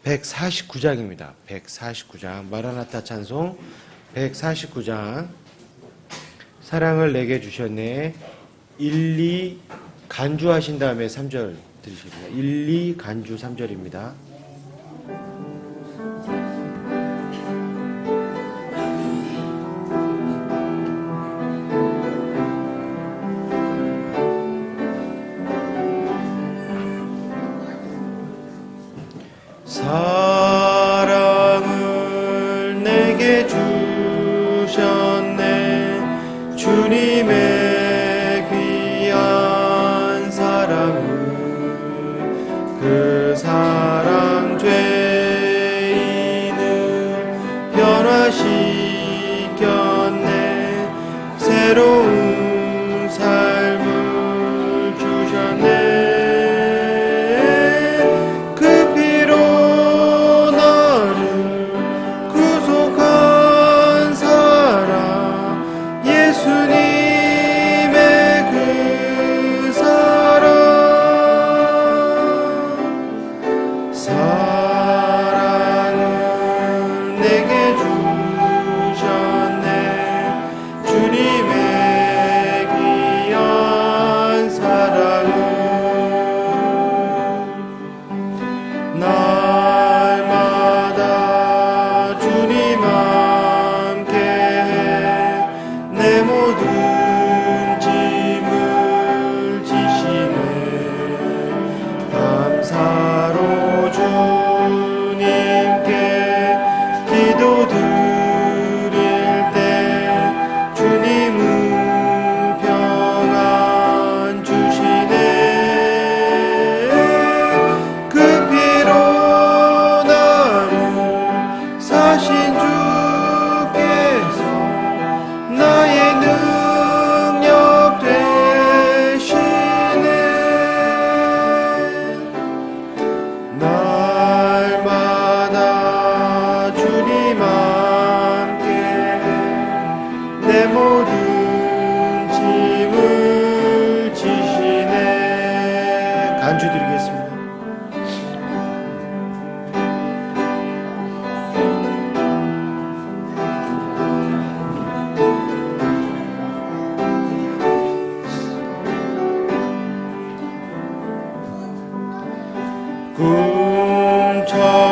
149장입니다. 149장 마라나타 찬송 149장 사랑을 내게 주셨네. 1, 2 간주하신 다음에 3절 들으십니다. 1, 2 간주 3절입니다. 사랑을 내게 주셨네. 주님의 귀한 사랑을 그 사랑 죄인을 변화시켰네. 새로운 삶을 주셨네.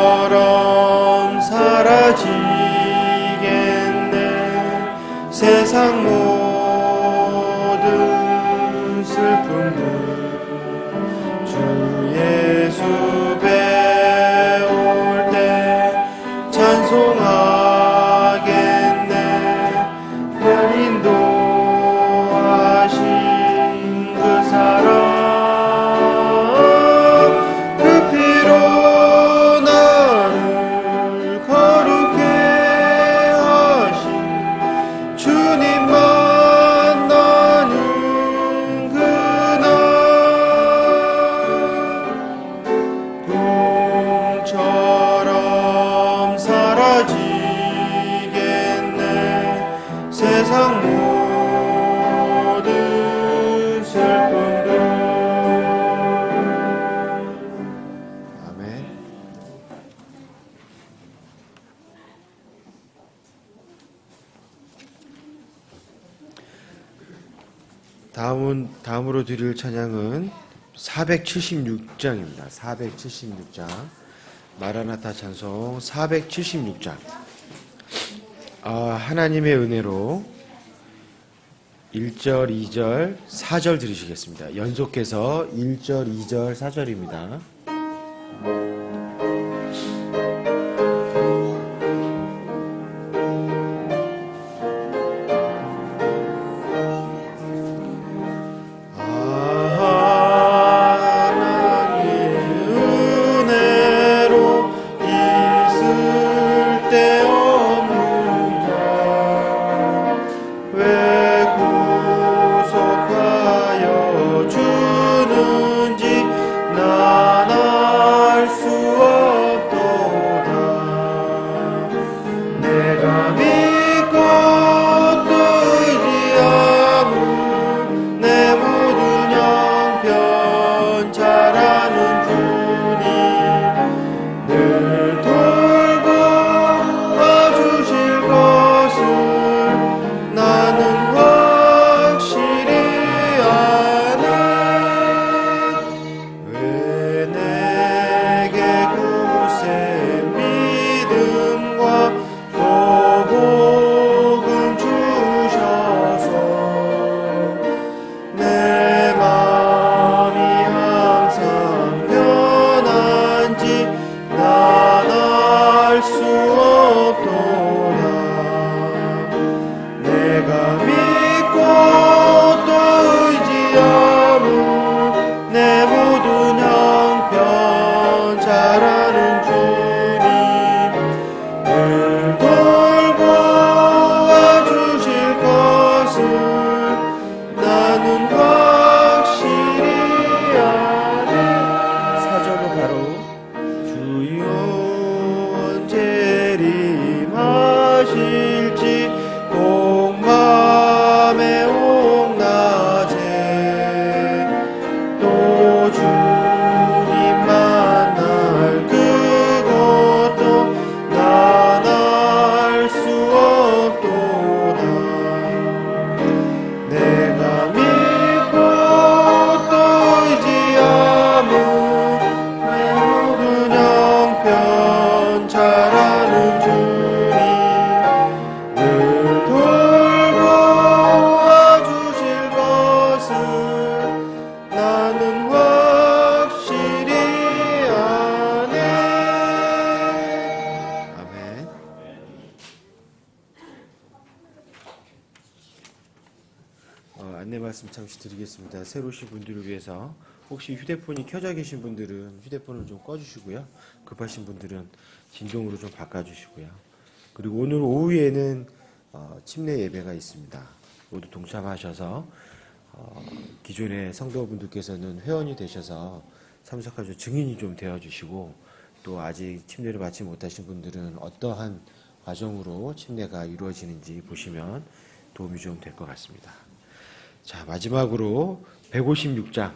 꿈처럼 사라지겠네. 세상 모든 슬픔들 주 예수 배울 때 찬송하겠네. 별 인도하신 그 사랑 다음으로 드릴 찬양은 476장입니다. 476장 마라나타 찬송 476장. 하나님의 은혜로 1절, 2절, 4절 들으시겠습니다. 연속해서 1절, 2절, 4절입니다. 주는지 난 바로 주여 언제 임하실지 공맘에 옥낮에 또 주님 만날 그것도 난 알 수 없도다. 내가 믿고 또 의지함은 내 모든 형편 잘 아는 주님 늘 돌보아주실 것을 나는 확실히 아네. 아멘. 안내 말씀 잠시 드리겠습니다. 새로 오신 분들을 위해서 혹시 휴대폰이 켜져 계신 분들은 휴대폰을 좀 꺼주시고요. 급하신 분들은 진동으로 좀 바꿔주시고요. 그리고 오늘 오후에는 침례 예배가 있습니다. 모두 동참하셔서 기존의 성도분들께서는 회원이 되셔서 참석하셔서 증인이 좀 되어주시고 또 아직 침례를 받지 못하신 분들은 어떠한 과정으로 침례가 이루어지는지 보시면 도움이 좀 될 것 같습니다. 자, 마지막으로 156장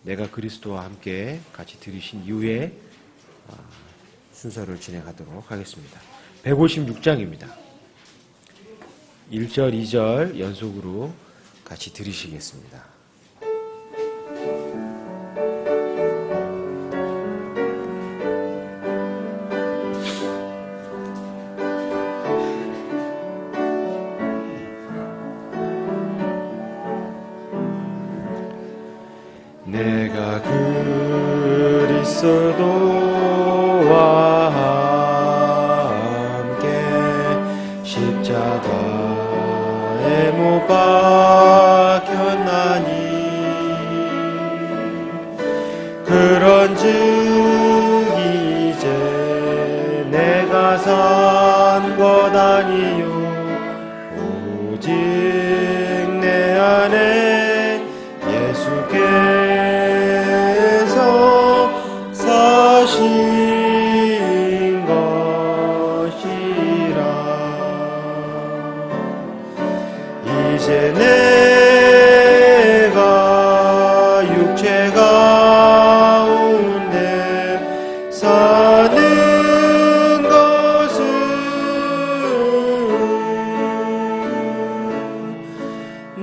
내가 그리스도와 함께 같이 들으신 이후에 순서를 진행하도록 하겠습니다. 156장입니다. 1절, 2절 연속으로 같이 들으시겠습니다. 내가 그리스도와 함께 십자가에 못 박혔나니 그런즉 이제 내가 산 것 아니요 오직 내 안에 예수께서 사신 것이라. 이제 내가 육체 가운데 사는 것은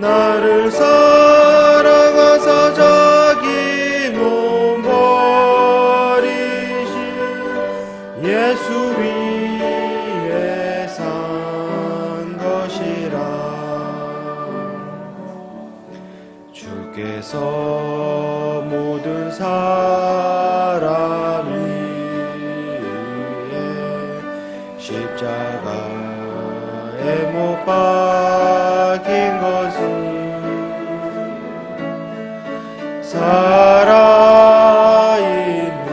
나를 사랑하사 자기 몸 버리신 예수 위에 산 것이라. 주께서 모든 사람 위에 십자가에 못 박힌 것은 살아있는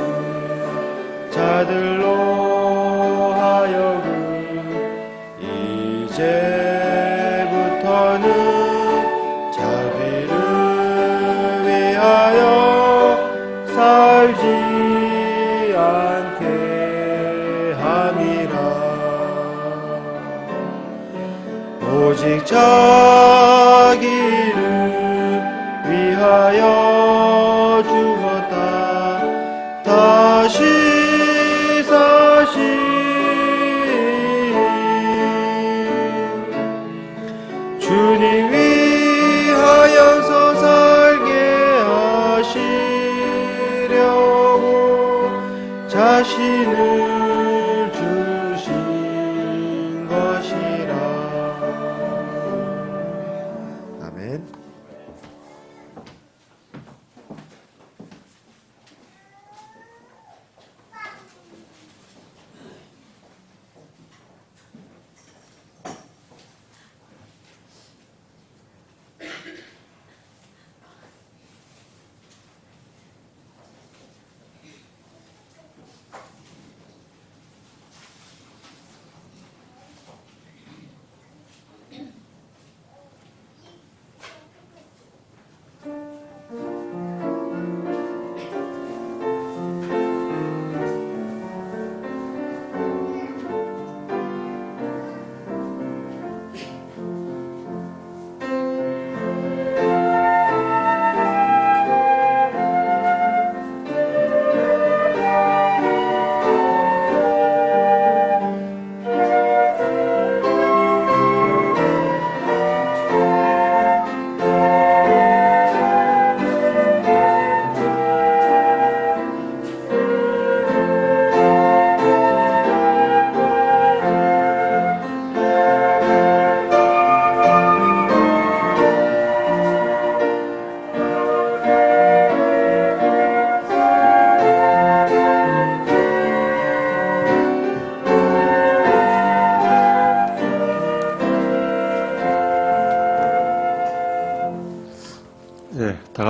자들로 하여금 이제부터는 자기를 위하여 살지 않게 함이라. 오직 자기를 위하여 죽었다 다시 사신 주님 위하여서 살게 하시려고 자신을 주신 것이라. 아멘.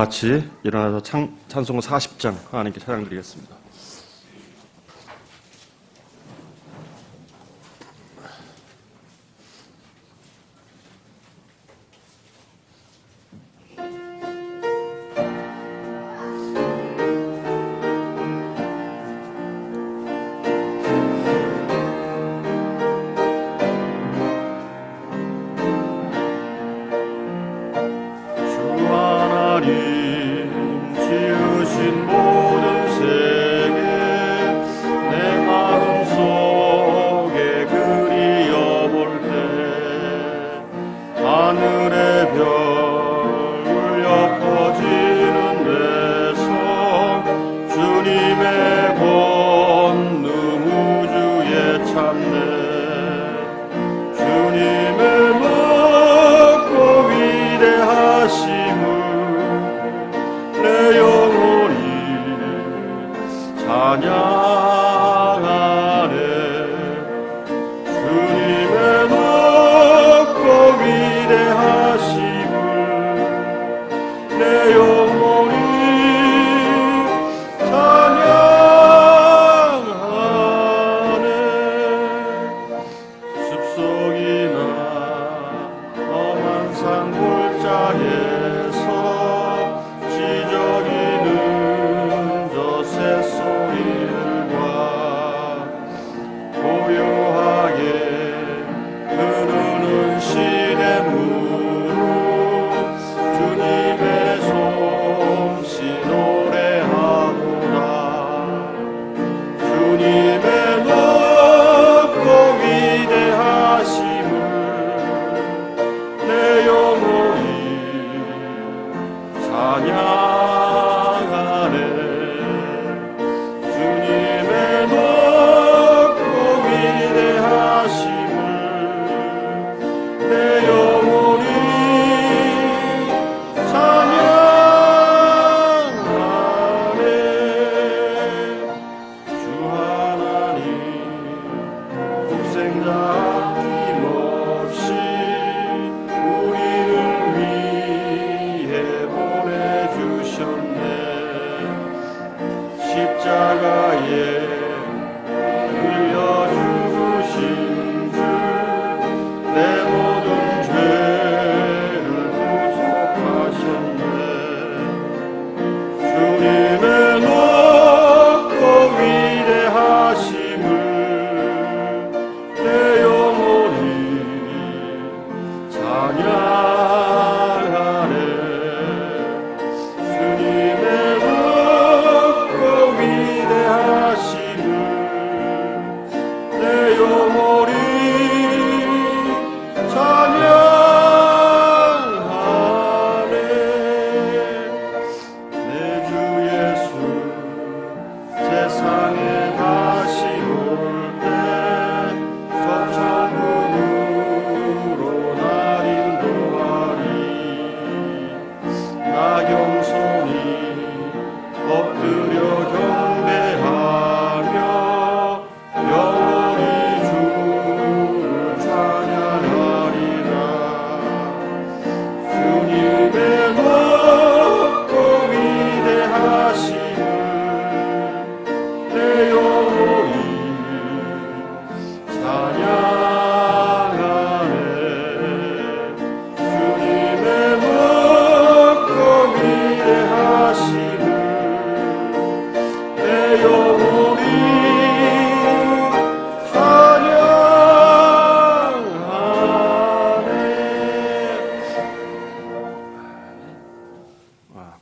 같이 일어나서 찬송 40장 하나님께 찬양드리겠습니다.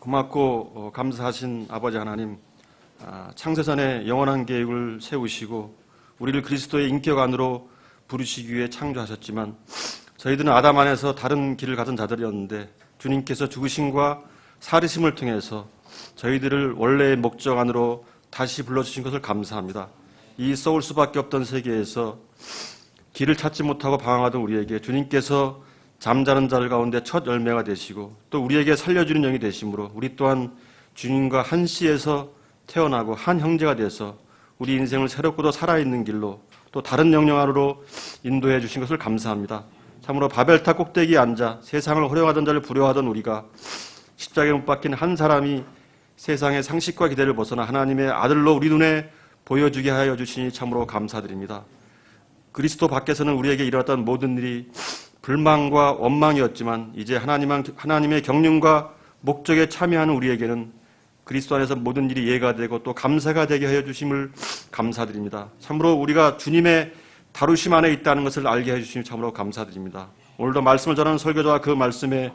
고맙고 감사하신 아버지 하나님, 창세전에 영원한 계획을 세우시고 우리를 그리스도의 인격 안으로 부르시기 위해 창조하셨지만 저희들은 아담 안에서 다른 길을 가던 자들이었는데 주님께서 죽으심과 살으심을 통해서 저희들을 원래의 목적 안으로 다시 불러주신 것을 감사합니다. 이 썩을 수밖에 없던 세계에서 길을 찾지 못하고 방황하던 우리에게 주님께서 잠자는 자들 가운데 첫 열매가 되시고 또 우리에게 살려주는 영이 되심으로 우리 또한 주님과 한 씨에서 태어나고 한 형제가 돼서 우리 인생을 새롭고도 살아있는 길로 또 다른 영역 안으로 인도해 주신 것을 감사합니다. 참으로 바벨탑 꼭대기에 앉아 세상을 호령하던 자를 부려하던 우리가 십자가에 못 박힌 한 사람이 세상의 상식과 기대를 벗어나 하나님의 아들로 우리 눈에 보여주게 하여 주시니 참으로 감사드립니다. 그리스도 밖에서는 우리에게 일어났던 모든 일이 불만과 원망이었지만 이제 하나님의 경륜과 목적에 참여하는 우리에게는 그리스도 안에서 모든 일이 이해가 되고 또 감사가 되게 하여 주심을 감사드립니다. 참으로 우리가 주님의 다루심 안에 있다는 것을 알게 해주시니 참으로 감사드립니다. 오늘도 말씀을 전하는 설교자와 그 말씀에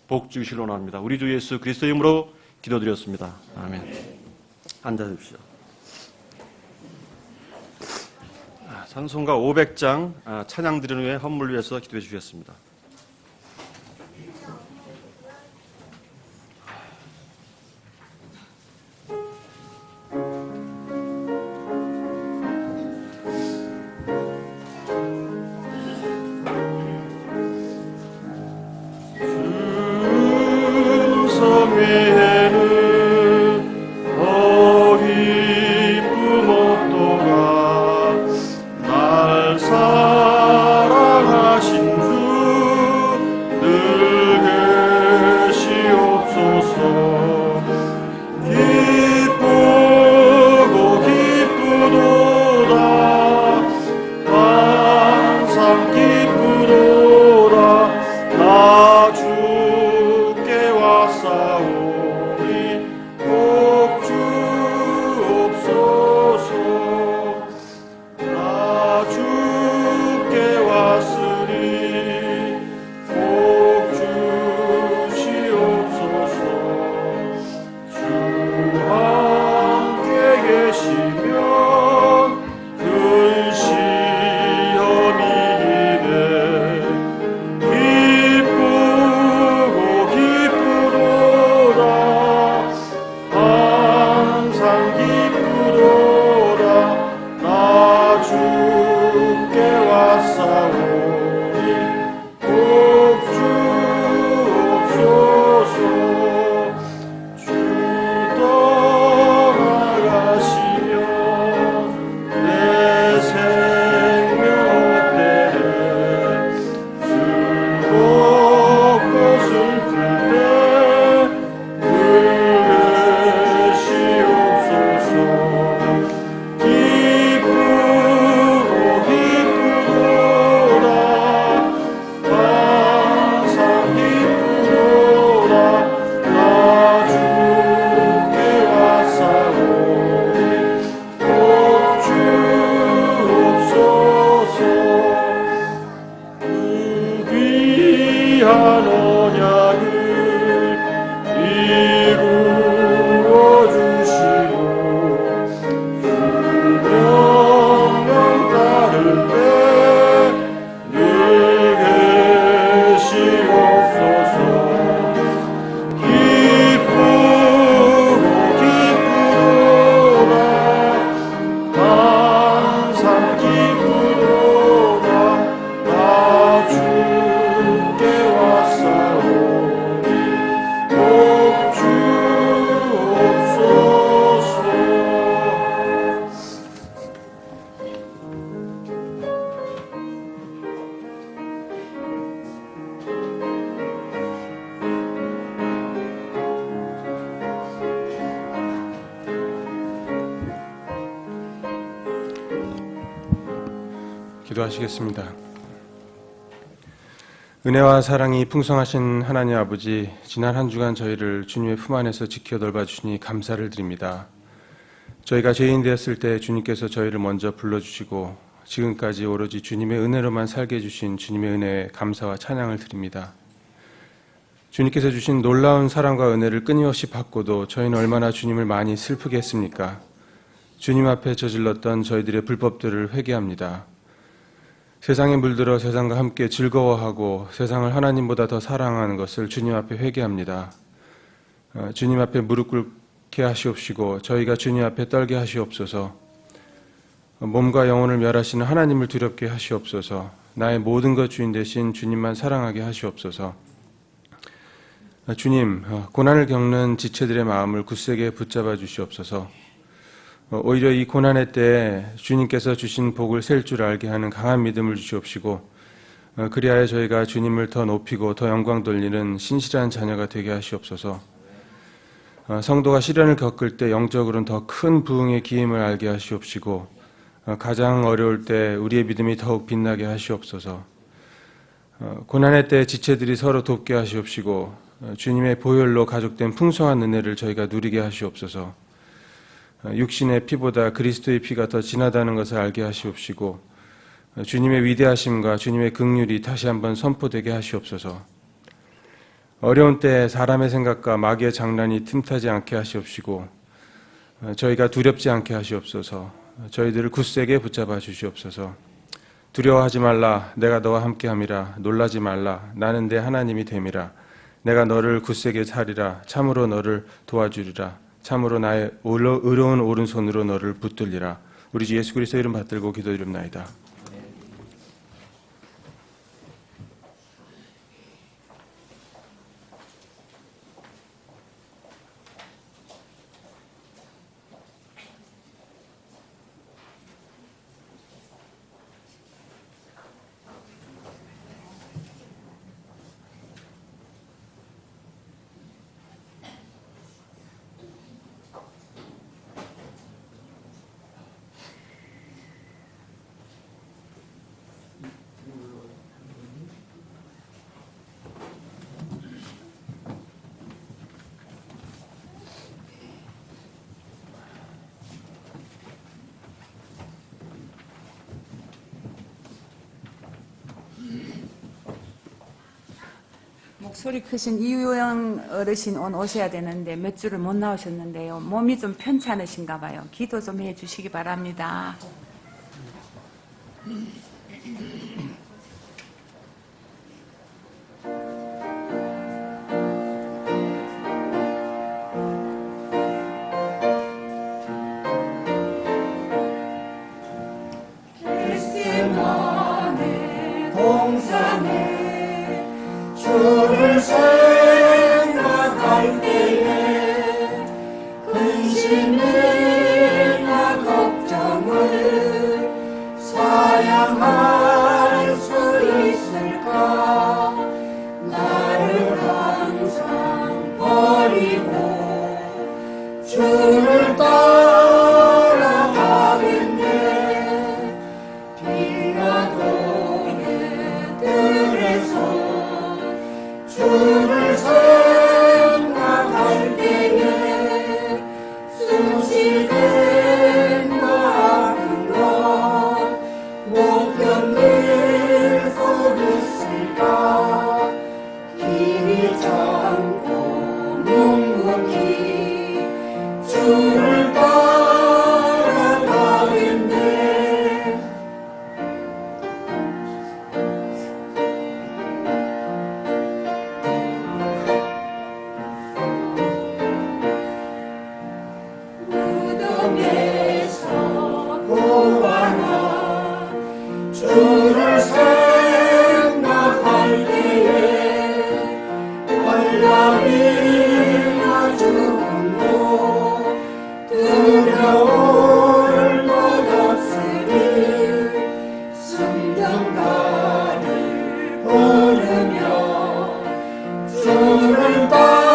복 주시기를 원합니다. 우리 주 예수 그리스도의 이름으로 기도드렸습니다. 아멘. 앉아주십시오. 찬송가 500장 찬양 드리는 후에 헌물 위해서 기도해 주시겠습니다. 기도하시겠습니다. 은혜와 사랑이 풍성하신 하나님 아버지, 지난 한 주간 저희를 주님의 품 안에서 지켜 돌봐주시니 감사를 드립니다. 저희가 죄인 되었을 때 주님께서 저희를 먼저 불러주시고 지금까지 오로지 주님의 은혜로만 살게 해주신 주님의 은혜에 감사와 찬양을 드립니다. 주님께서 주신 놀라운 사랑과 은혜를 끊임없이 받고도 저희는 얼마나 주님을 많이 슬프게 했습니까? 주님 앞에 저질렀던 저희들의 불법들을 회개합니다. 세상에 물들어 세상과 함께 즐거워하고 세상을 하나님보다 더 사랑하는 것을 주님 앞에 회개합니다. 주님 앞에 무릎 꿇게 하시옵시고 저희가 주님 앞에 떨게 하시옵소서. 몸과 영혼을 멸하시는 하나님을 두렵게 하시옵소서. 나의 모든 것 주인 되신 주님만 사랑하게 하시옵소서. 주님, 고난을 겪는 지체들의 마음을 굳세게 붙잡아 주시옵소서. 오히려 이 고난의 때에 주님께서 주신 복을 셀 줄 알게 하는 강한 믿음을 주시옵시고 그리하여 저희가 주님을 더 높이고 더 영광 돌리는 신실한 자녀가 되게 하시옵소서. 성도가 시련을 겪을 때 영적으로는 더 큰 부흥의 기임을 알게 하시옵시고 가장 어려울 때 우리의 믿음이 더욱 빛나게 하시옵소서. 고난의 때 지체들이 서로 돕게 하시옵시고 주님의 보혈로 가족된 풍성한 은혜를 저희가 누리게 하시옵소서. 육신의 피보다 그리스도의 피가 더 진하다는 것을 알게 하시옵시고 주님의 위대하심과 주님의 긍휼이 다시 한번 선포되게 하시옵소서. 어려운 때 사람의 생각과 마귀의 장난이 틈타지 않게 하시옵시고 저희가 두렵지 않게 하시옵소서. 저희들을 굳세게 붙잡아 주시옵소서. 두려워하지 말라, 내가 너와 함께함이라. 놀라지 말라, 나는 내 하나님이 됨이라. 내가 너를 굳세게 차리라. 참으로 너를 도와주리라. 참으로 나의 의로운 오른손으로 너를 붙들리라. 우리 주 예수 그리스도 이름 받들고 기도드립나이다. 목소리 크신 이유영 어르신 오셔야 되는데 몇 주를 못 나오셨는데요. 몸이 좀 편찮으신가 봐요. 기도 좀 해주시기 바랍니다. 주를 생각할 때에 근심이나 걱정을 사양할 수 있을까? 나를 항상 버리고 주를 따라가겠네. 비가 도는 들에서 주를 생각할 때에 숨쉬는 아픈 것 못 견딜 수 있을까? 길이 참고 묵묵히 주를 따라가겠네. 무덤에서 보아라 주를 생각할 때에 환란이나 죽음도 두려울 것 없으니 성경가를 부르며 주를 따라가겠네.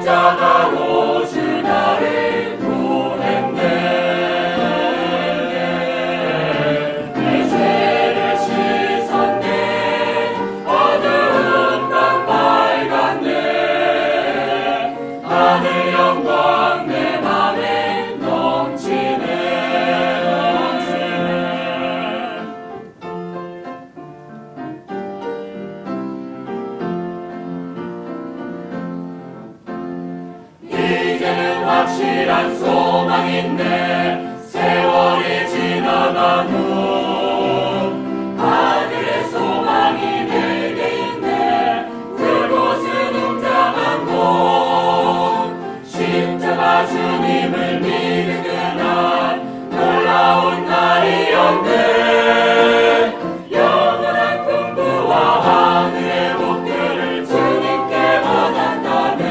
십자가로 주 나를 구했네. 내 죄를 씻었네. 어두운 밤 밝았네. 하늘 영광 내 맘에 넘치네. 이제는 확실한 소망 있네. 세월이 지나가도 하늘의 소망이 내게 있네. 그곳은 웅장한 곳, 십자가 주님을 믿는 그날, 놀라운 날이었네. 영원한 풍부와 하늘의 복들을 주님께 받았다네.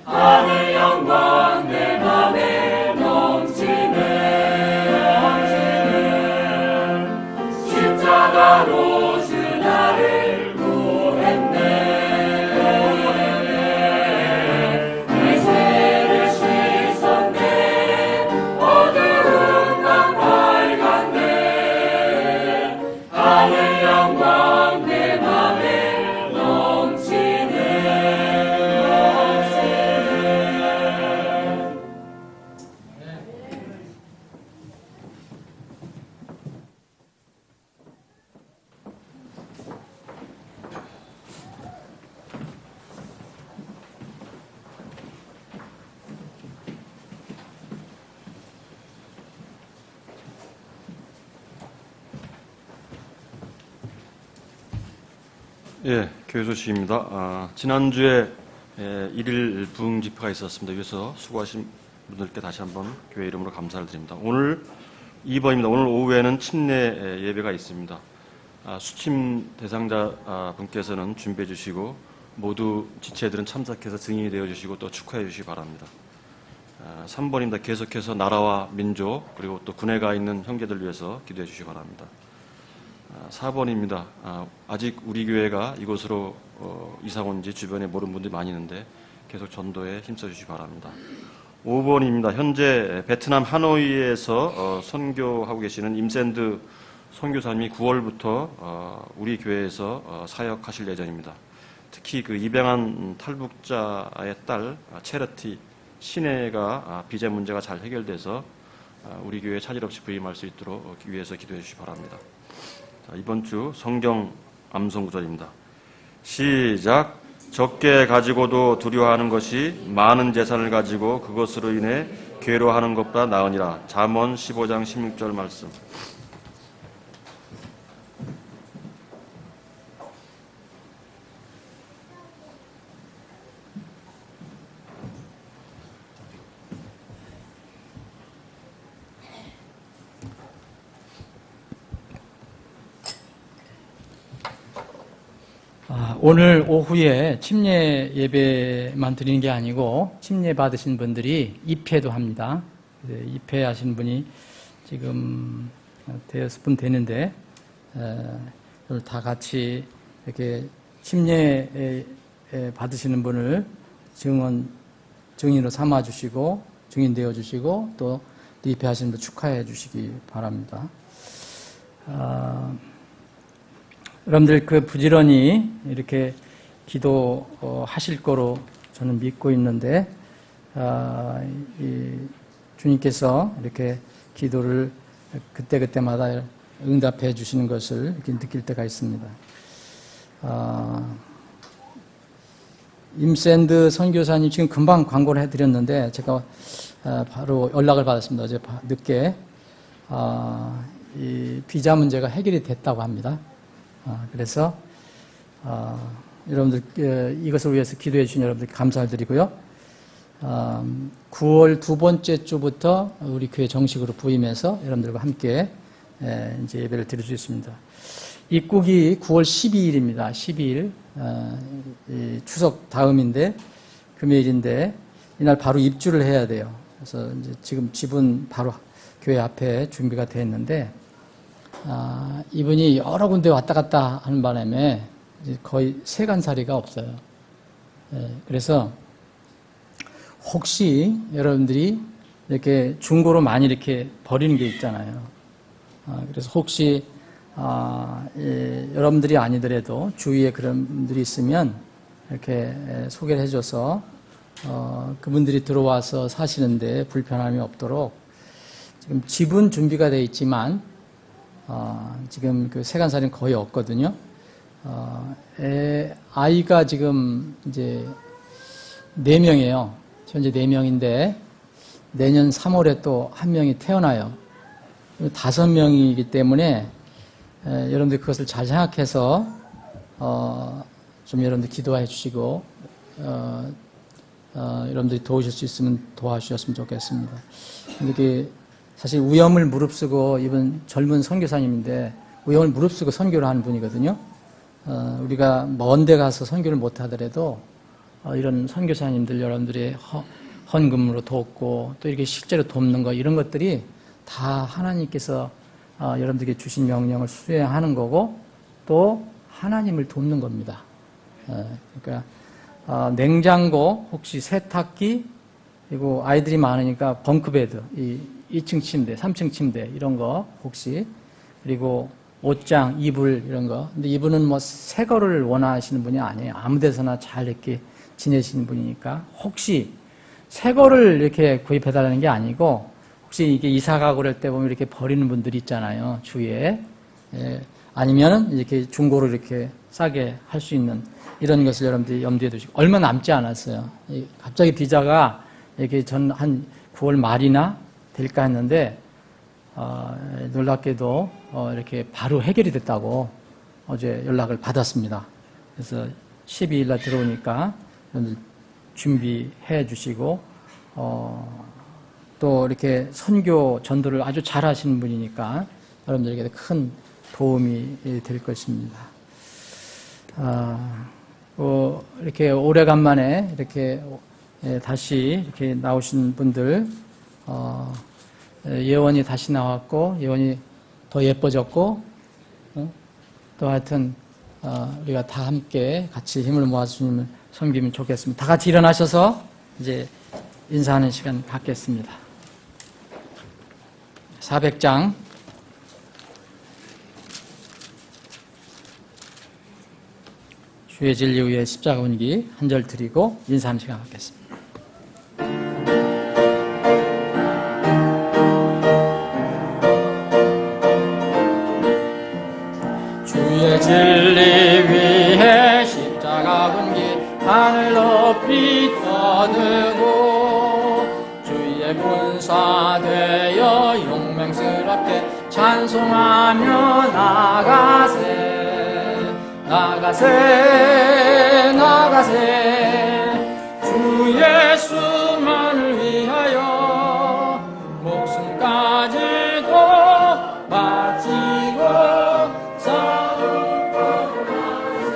하늘 영광 내 맘에 넘치네. 십자가로 주 나를 구했네. 내 죄를 씻었네. 어두운 밤 밝았네. 하늘 영광 내 맘에 넘치네. 예, 교회 소식입니다. 지난주에 1일 부흥 집회가 있었습니다. 위해서 수고하신 분들께 다시 한번 교회 이름으로 감사를 드립니다. 오늘 2번입니다. 오늘 오후에는 침례 예배가 있습니다. 수침 대상자 분께서는 준비해 주시고 모두 지체들은 참석해서 증인이 되어 주시고 또 축하해 주시기 바랍니다. 3번입니다. 계속해서 나라와 민족 그리고 또 군에 가 있는 형제들 위해서 기도해 주시기 바랍니다. 4번입니다. 아직 우리 교회가 이곳으로 이사 온 지 주변에 모르는 분들이 많이 있는데 계속 전도에 힘써 주시기 바랍니다. 5번입니다. 현재 베트남 하노이에서 선교하고 계시는 임샌드 선교사님이 9월부터 우리 교회에서 사역하실 예정입니다. 특히 그 입양한 탈북자의 딸 체러티 신혜가 비자 문제가 잘 해결돼서 우리 교회에 차질 없이 부임할 수 있도록 위해서 기도해 주시기 바랍니다. 자, 이번 주 성경 암송 구절입니다. 시작. 적게 가지고도 두려워하는 것이 많은 재산을 가지고 그것으로 인해 괴로워하는 것보다 나으니라. 잠언 15장 16절 말씀. 오늘 오후에 침례 예배만 드리는 게 아니고 침례 받으신 분들이 입회도 합니다. 입회하신 분이 지금 대여섯 분 되는데 다 같이 이렇게 침례 받으시는 분을 증인으로 삼아 주시고 증인 되어 주시고 또 입회하신 분 축하해 주시기 바랍니다. 여러분들 그 부지런히 이렇게 기도하실 거로 저는 믿고 있는데 주님께서 이렇게 기도를 그때그때마다 응답해 주시는 것을 이렇게 느낄 때가 있습니다. 임샌드 선교사님 지금 금방 광고를 해드렸는데 제가 바로 연락을 받았습니다. 어제 늦게 이 비자 문제가 해결이 됐다고 합니다. 그래서 여러분들 이것을 위해서 기도해 주신 여러분들께 감사를 드리고요. 9월 두 번째 주부터 우리 교회 정식으로 부임해서 여러분들과 함께 이제 예배를 드릴 수 있습니다. 입국이 9월 12일입니다. 12일 추석 다음인데 금요일인데 이날 바로 입주를 해야 돼요. 그래서 이제 지금 집은 바로 교회 앞에 준비가 되어 있는데 이분이 여러 군데 왔다 갔다 하는 바람에 거의 세간살이가 없어요. 그래서 혹시 여러분들이 이렇게 중고로 많이 이렇게 버리는 게 있잖아요. 그래서 혹시 여러분들이 아니더라도 주위에 그런 분들이 있으면 이렇게 소개를 해줘서 그분들이 들어와서 사시는데 불편함이 없도록 지금 집은 준비가 되어 있지만 지금 그 세간살이는 거의 없거든요. 아이가 지금 이제 4명이에요. 현재 4명인데 내년 3월에 또 1명이 태어나요. 5명이기 때문에 여러분들 그것을 잘 생각해서 좀 여러분들 기도해 주시고 여러분들이 도우실 수 있으면 도와주셨으면 좋겠습니다. 이렇게 사실 위험을 무릅쓰고 이번 젊은 선교사님인데 위험을 무릅쓰고 선교를 하는 분이거든요. 우리가 먼 데 가서 선교를 못 하더라도 이런 선교사님들 여러분들의 헌금으로 돕고 또 이렇게 실제로 돕는 거 이런 것들이 다 하나님께서 여러분들에게 주신 명령을 수행하는 거고 또 하나님을 돕는 겁니다. 그러니까 냉장고, 혹시 세탁기, 그리고 아이들이 많으니까 벙크베드, 2층 침대, 3층 침대 이런 거 혹시, 그리고 옷장, 이불 이런 거. 근데 이분은 뭐 새 거를 원하시는 분이 아니에요. 아무 데서나 잘 이렇게 지내시는 분이니까 혹시 새 거를 이렇게 구입해달라는 게 아니고 혹시 이게 이사 가고 그럴 때 보면 이렇게 버리는 분들이 있잖아요. 주위에. 아니면은 이렇게 중고로 이렇게 싸게 할 수 있는 이런 것을 여러분들이 염두에 두시고 얼마 남지 않았어요. 갑자기 비자가 이렇게 한 9월 말이나 될까 했는데 놀랍게도 이렇게 바로 해결이 됐다고 어제 연락을 받았습니다. 그래서 12일 날 들어오니까 여러분들 준비해 주시고 또 이렇게 선교 전도를 아주 잘 하시는 분이니까 여러분들에게 큰 도움이 될 것입니다. 이렇게 오래간만에 이렇게 다시 이렇게 나오신 분들, 예원이 다시 나왔고, 예원이 더 예뻐졌고, 또 하여튼, 우리가 다 함께 같이 힘을 모아서 주님을 섬기면 좋겠습니다. 다 같이 일어나셔서 이제 인사하는 시간 갖겠습니다. 400장. 주의 진리 위에 십자가 운기 한 절 드리고 인사하는 시간 갖겠습니다. 주의 진리 위에 십자가 운기 하늘 높이 떠들고 주의 군사 되어 용맹스럽게 찬송하며 나가세 주 예수만을 위하여 목숨까지도 바치고 싸울 것까지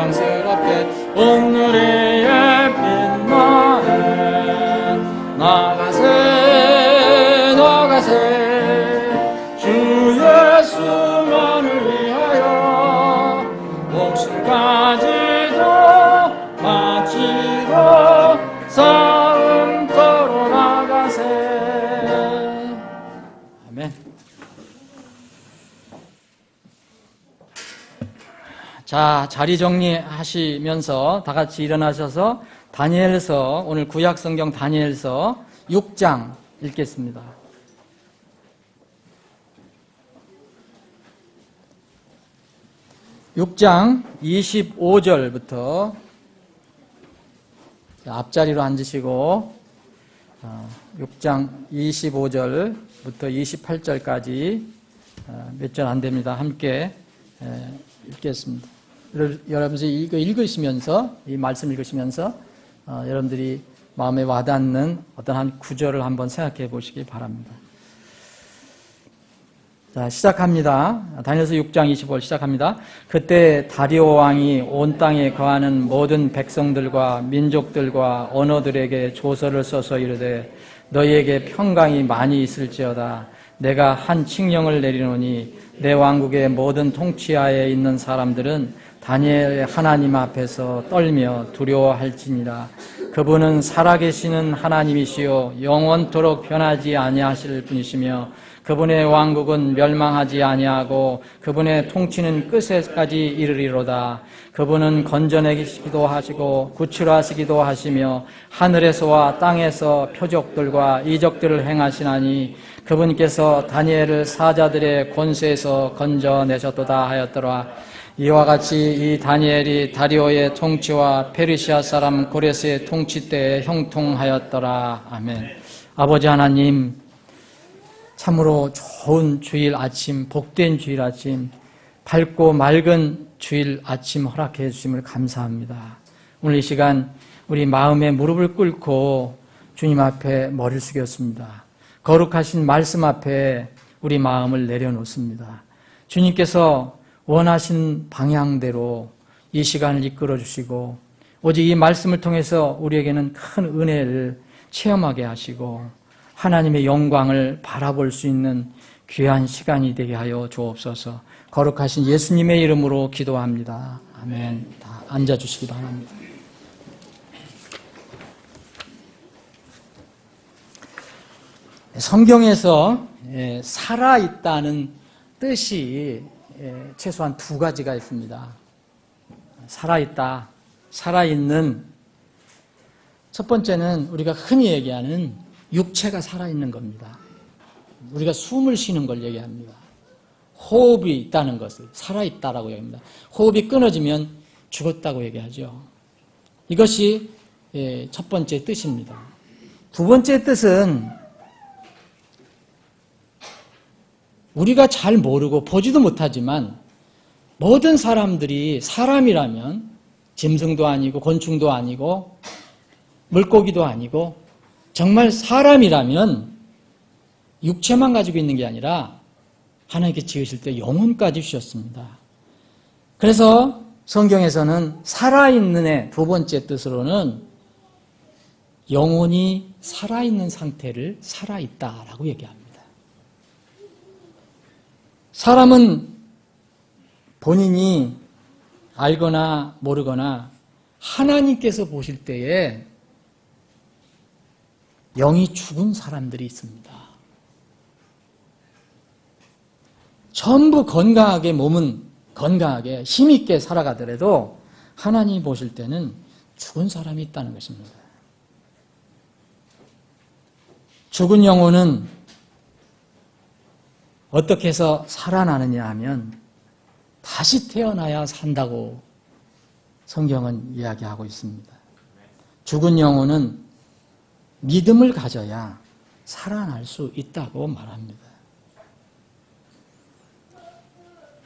영광스럽게 오늘의 빛나네. 나가세 나가세 주 예수만을 위하여 목숨까지도 바치고 싸움터로 나가세. 아멘. 자, 자리 정리하시면서 다 같이 일어나셔서 다니엘서, 오늘 구약성경 다니엘서 6장 읽겠습니다. (6장) 25절부터 앞자리로 앉으시고 6장 25절부터 28절까지 몇 절 안 됩니다. 함께 읽겠습니다. 여러분들이 이거 읽으시면서, 이 말씀 읽으시면서 여러분들이 마음에 와닿는 어떤 한 구절을 한번 생각해 보시기 바랍니다. 자, 시작합니다. 다니엘서 6장 25절 시작합니다. 그때 다리오 왕이 온 땅에 거하는 모든 백성들과 민족들과 언어들에게 조서를 써서 이르되 너희에게 평강이 많이 있을지어다. 내가 한 칙령을 내리노니 내 왕국의 모든 통치하에 있는 사람들은 다니엘의 하나님 앞에서 떨며 두려워할지니라. 그분은 살아계시는 하나님이시요 영원토록 변하지 아니하실 분이시며 그분의 왕국은 멸망하지 아니하고 그분의 통치는 끝에까지 이르리로다. 그분은 건져내시기도 하시고 구출하시기도 하시며 하늘에서와 땅에서 표적들과 이적들을 행하시나니 그분께서 다니엘을 사자들의 권세에서 건져내셨도다 하였더라. 이와 같이 이 다니엘이 다리오의 통치와 페르시아 사람 고레스의 통치 때에 형통하였더라. 아멘. 아버지 하나님, 참으로 좋은 주일 아침, 복된 주일 아침, 밝고 맑은 주일 아침 허락해 주심을 감사합니다. 오늘 이 시간 우리 마음에 무릎을 꿇고 주님 앞에 머리를 숙였습니다. 거룩하신 말씀 앞에 우리 마음을 내려놓습니다. 주님께서 원하신 방향대로 이 시간을 이끌어 주시고 오직 이 말씀을 통해서 우리에게는 큰 은혜를 체험하게 하시고 하나님의 영광을 바라볼 수 있는 귀한 시간이 되게 하여 주옵소서. 거룩하신 예수님의 이름으로 기도합니다. 아멘. 다 앉아주시기 바랍니다. 성경에서 살아있다는 뜻이 최소한 두 가지가 있습니다. 살아있다, 살아있는. 첫 번째는 우리가 흔히 얘기하는 육체가 살아있는 겁니다. 우리가 숨을 쉬는 걸 얘기합니다. 호흡이 있다는 것을 살아있다라고 얘기합니다. 호흡이 끊어지면 죽었다고 얘기하죠. 이것이 첫 번째 뜻입니다. 두 번째 뜻은 우리가 잘 모르고 보지도 못하지만 모든 사람들이 사람이라면 짐승도 아니고 곤충도 아니고 물고기도 아니고 정말 사람이라면 육체만 가지고 있는 게 아니라 하나님께 지으실 때 영혼까지 주셨습니다. 그래서 성경에서는 살아있는의 두 번째 뜻으로는 영혼이 살아있는 상태를 살아있다라고 얘기합니다. 사람은 본인이 알거나 모르거나 하나님께서 보실 때에 영이 죽은 사람들이 있습니다. 전부 건강하게 몸은 건강하게 힘있게 살아가더라도 하나님이 보실 때는 죽은 사람이 있다는 것입니다. 죽은 영혼은 어떻게 해서 살아나느냐 하면 다시 태어나야 산다고 성경은 이야기하고 있습니다. 죽은 영혼은 믿음을 가져야 살아날 수 있다고 말합니다.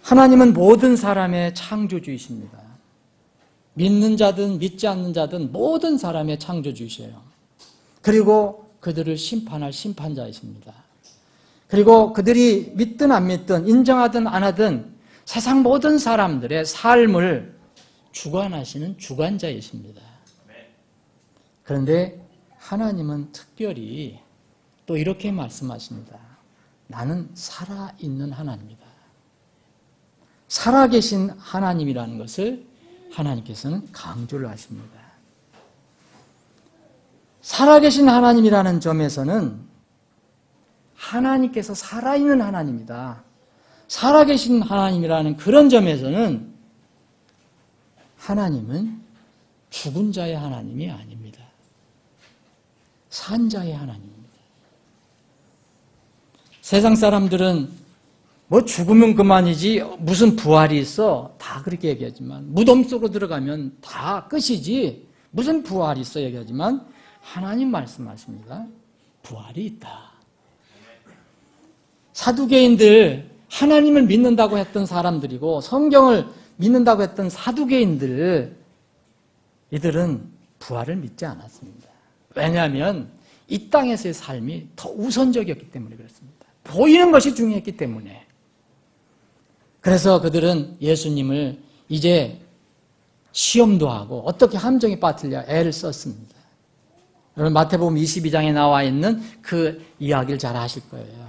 하나님은 모든 사람의 창조주이십니다. 믿는 자든 믿지 않는 자든 모든 사람의 창조주이셔요. 그리고 그들을 심판할 심판자이십니다. 그리고 그들이 믿든 안 믿든 인정하든 안 하든 세상 모든 사람들의 삶을 주관하시는 주관자이십니다. 그런데 하나님은 특별히 또 이렇게 말씀하십니다. 나는 살아있는 하나님이다. 살아계신 하나님이라는 것을 하나님께서는 강조를 하십니다. 살아계신 하나님이라는 점에서는 하나님께서 살아있는 하나님이다. 살아계신 하나님이라는 그런 점에서는 하나님은 죽은 자의 하나님이 아닙니다. 산 자의 하나님입니다. 세상 사람들은 뭐 죽으면 그만이지 무슨 부활이 있어 다 그렇게 얘기하지만, 무덤 속으로 들어가면 다 끝이지 무슨 부활이 있어 얘기하지만, 하나님 말씀하십니다. 부활이 있다. 사두개인들, 하나님을 믿는다고 했던 사람들이고 성경을 믿는다고 했던 사두개인들, 이들은 부활을 믿지 않았습니다. 왜냐하면 이 땅에서의 삶이 더 우선적이었기 때문에 그렇습니다. 보이는 것이 중요했기 때문에. 그래서 그들은 예수님을 이제 시험도 하고 어떻게 함정에 빠뜨려 애를 썼습니다. 여러분 마태복음 22장에 나와 있는 그 이야기를 잘 아실 거예요.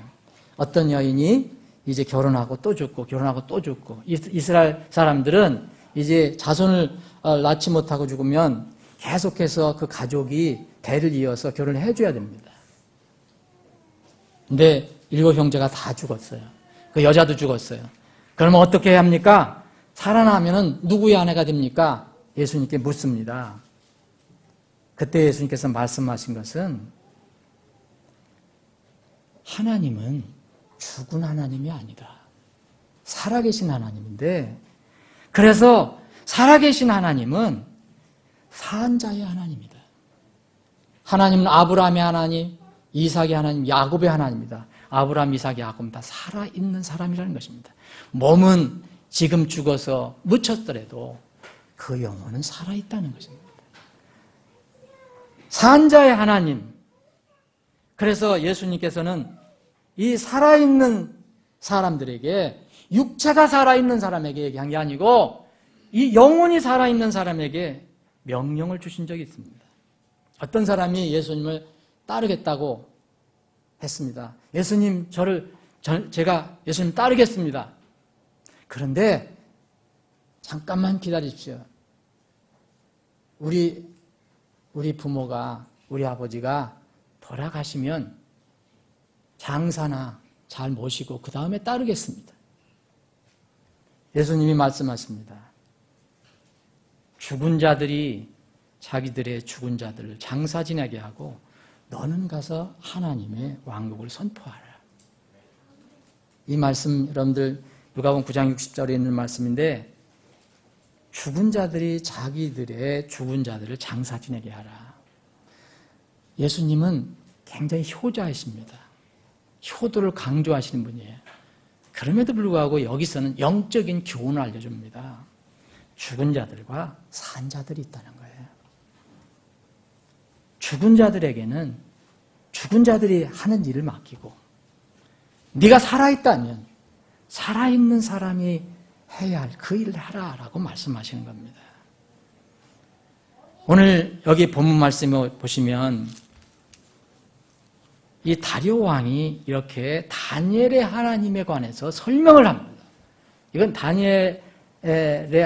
어떤 여인이 이제 결혼하고 또 죽고 결혼하고 또 죽고, 이스라엘 사람들은 이제 자손을 낳지 못하고 죽으면 계속해서 그 가족이 대를 이어서 결혼을 해줘야 됩니다. 근데 7 형제가 다 죽었어요. 그 여자도 죽었어요. 그러면 어떻게 해야 합니까? 살아나면은 누구의 아내가 됩니까? 예수님께 묻습니다. 그때 예수님께서 말씀하신 것은, 하나님은 죽은 하나님이 아니다. 살아계신 하나님인데, 그래서 살아계신 하나님은 산 자의 하나님이다. 하나님은 아브라함의 하나님, 이삭의 하나님, 야곱의 하나님이다. 아브라함, 이삭, 야곱은 다 살아있는 사람이라는 것입니다. 몸은 지금 죽어서 묻혔더라도 그 영혼은 살아있다는 것입니다. 산자의 하나님. 그래서 예수님께서는 이 살아있는 사람들에게, 육체가 살아있는 사람에게 얘기한 게 아니고 이 영혼이 살아있는 사람에게 명령을 주신 적이 있습니다. 어떤 사람이 예수님을 따르겠다고 했습니다. 예수님, 제가 예수님 따르겠습니다. 그런데 잠깐만 기다리십시오. 우리 부모가, 우리 아버지가 돌아가시면 장사나 잘 모시고 그 다음에 따르겠습니다. 예수님이 말씀하십니다. 죽은 자들이 자기들의 죽은 자들을 장사 지내게 하고 너는 가서 하나님의 왕국을 선포하라. 이 말씀 여러분들 누가복음 9장 60절에 있는 말씀인데, 죽은 자들이 자기들의 죽은 자들을 장사 지내게 하라. 예수님은 굉장히 효자이십니다. 효도를 강조하시는 분이에요. 그럼에도 불구하고 여기서는 영적인 교훈을 알려줍니다. 죽은 자들과 산 자들이 있다는 거예요. 죽은 자들에게는 죽은 자들이 하는 일을 맡기고, 네가 살아있다면 살아있는 사람이 해야 할 그 일을 하라라고 말씀하시는 겁니다. 오늘 여기 본문 말씀을 보시면 이 다리오 왕이 이렇게 다니엘의 하나님에 관해서 설명을 합니다. 이건 다니엘의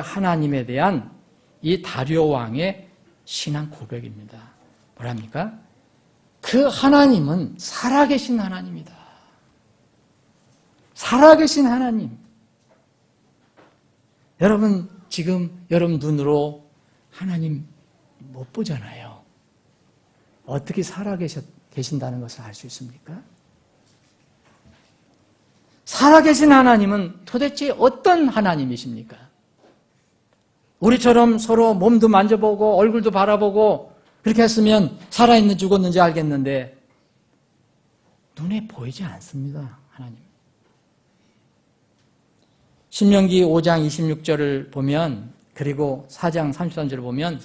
하나님에 대한 이 다리오 왕의 신앙 고백입니다. 뭐랍니까? 그 하나님은 살아계신 하나님이다. 살아계신 하나님. 여러분, 지금 여러분 눈으로 하나님 못 보잖아요. 어떻게 살아계신다는 것을 알 수 있습니까? 살아계신 하나님은 도대체 어떤 하나님이십니까? 우리처럼 서로 몸도 만져보고 얼굴도 바라보고 그렇게 했으면 살아있는지 죽었는지 알겠는데 눈에 보이지 않습니다. 하나님. 신명기 5장 26절을 보면, 그리고 4장 33절을 보면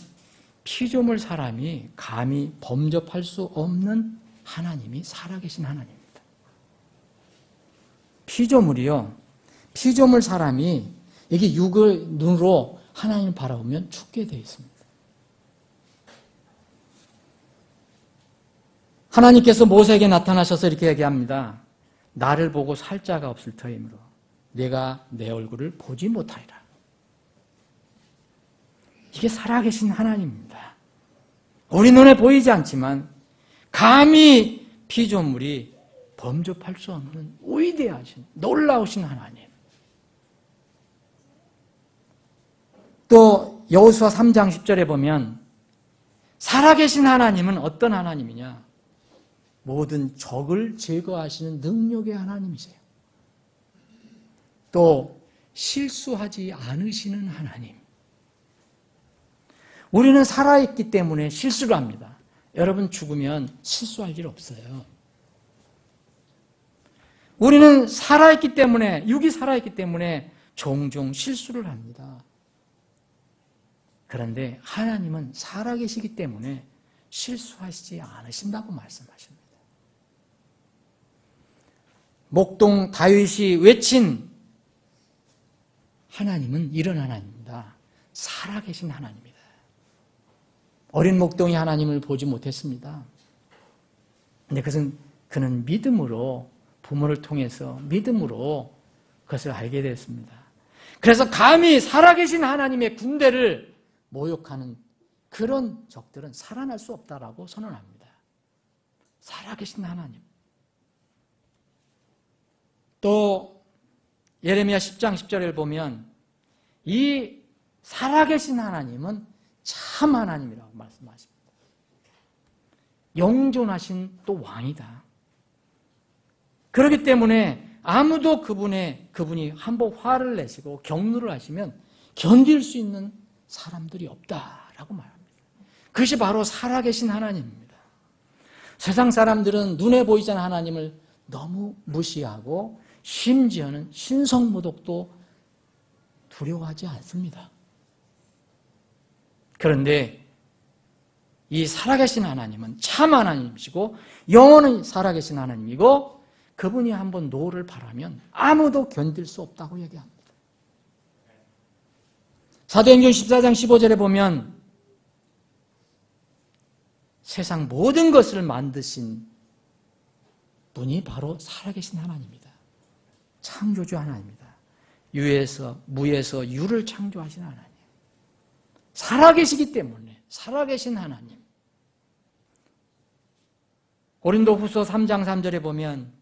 피조물 사람이 감히 범접할 수 없는 하나님이 살아계신 하나님입니다. 피조물이요. 피조물 사람이 이게 육을 눈으로 하나님을 바라보면 죽게 되어 있습니다. 하나님께서 모세에게 나타나셔서 이렇게 얘기합니다. 나를 보고 살 자가 없을 터이므로 내가 내 얼굴을 보지 못하리라. 이게 살아계신 하나님입니다. 우리 눈에 보이지 않지만 감히 피조물이 범접할 수 없는 위대하신 놀라우신 하나님. 또 여호수아 3장 10절에 보면 살아계신 하나님은 어떤 하나님이냐? 모든 적을 제거하시는 능력의 하나님이세요. 또 실수하지 않으시는 하나님. 우리는 살아있기 때문에 실수를 합니다. 여러분 죽으면 실수할 일 없어요. 우리는 살아있기 때문에, 육이 살아있기 때문에 종종 실수를 합니다. 그런데 하나님은 살아계시기 때문에 실수하시지 않으신다고 말씀하십니다. 목동 다윗이 외친 하나님은 이런 하나님입니다. 살아계신 하나님입니다. 어린 목동이 하나님을 보지 못했습니다. 근데 그것은 그는 믿음으로, 부모를 통해서 믿음으로 그것을 알게 됐습니다. 그래서 감히 살아계신 하나님의 군대를 모욕하는 그런 적들은 살아날 수 없다라고 선언합니다. 살아계신 하나님. 또 예레미야 10장 10절을 보면 이 살아계신 하나님은 참 하나님이라고 말씀하십니다. 영존하신 또 왕이다. 그렇기 때문에 아무도 그분이 한번 화를 내시고 경루를 하시면 견딜 수 있는 사람들이 없다라고 말합니다. 그것이 바로 살아계신 하나님입니다. 세상 사람들은 눈에 보이지 않는 하나님을 너무 무시하고 심지어는 신성모독도 두려워하지 않습니다. 그런데 이 살아계신 하나님은 참 하나님이시고 영원히 살아계신 하나님이고 그분이 한번 노를 바라면 아무도 견딜 수 없다고 얘기합니다. 사도행전 14장 15절에 보면 세상 모든 것을 만드신 분이 바로 살아계신 하나님입니다. 창조주 하나님입니다. 무에서 유를 창조하신 하나님. 살아계시기 때문에 살아계신 하나님. 고린도후서 3장 3절에 보면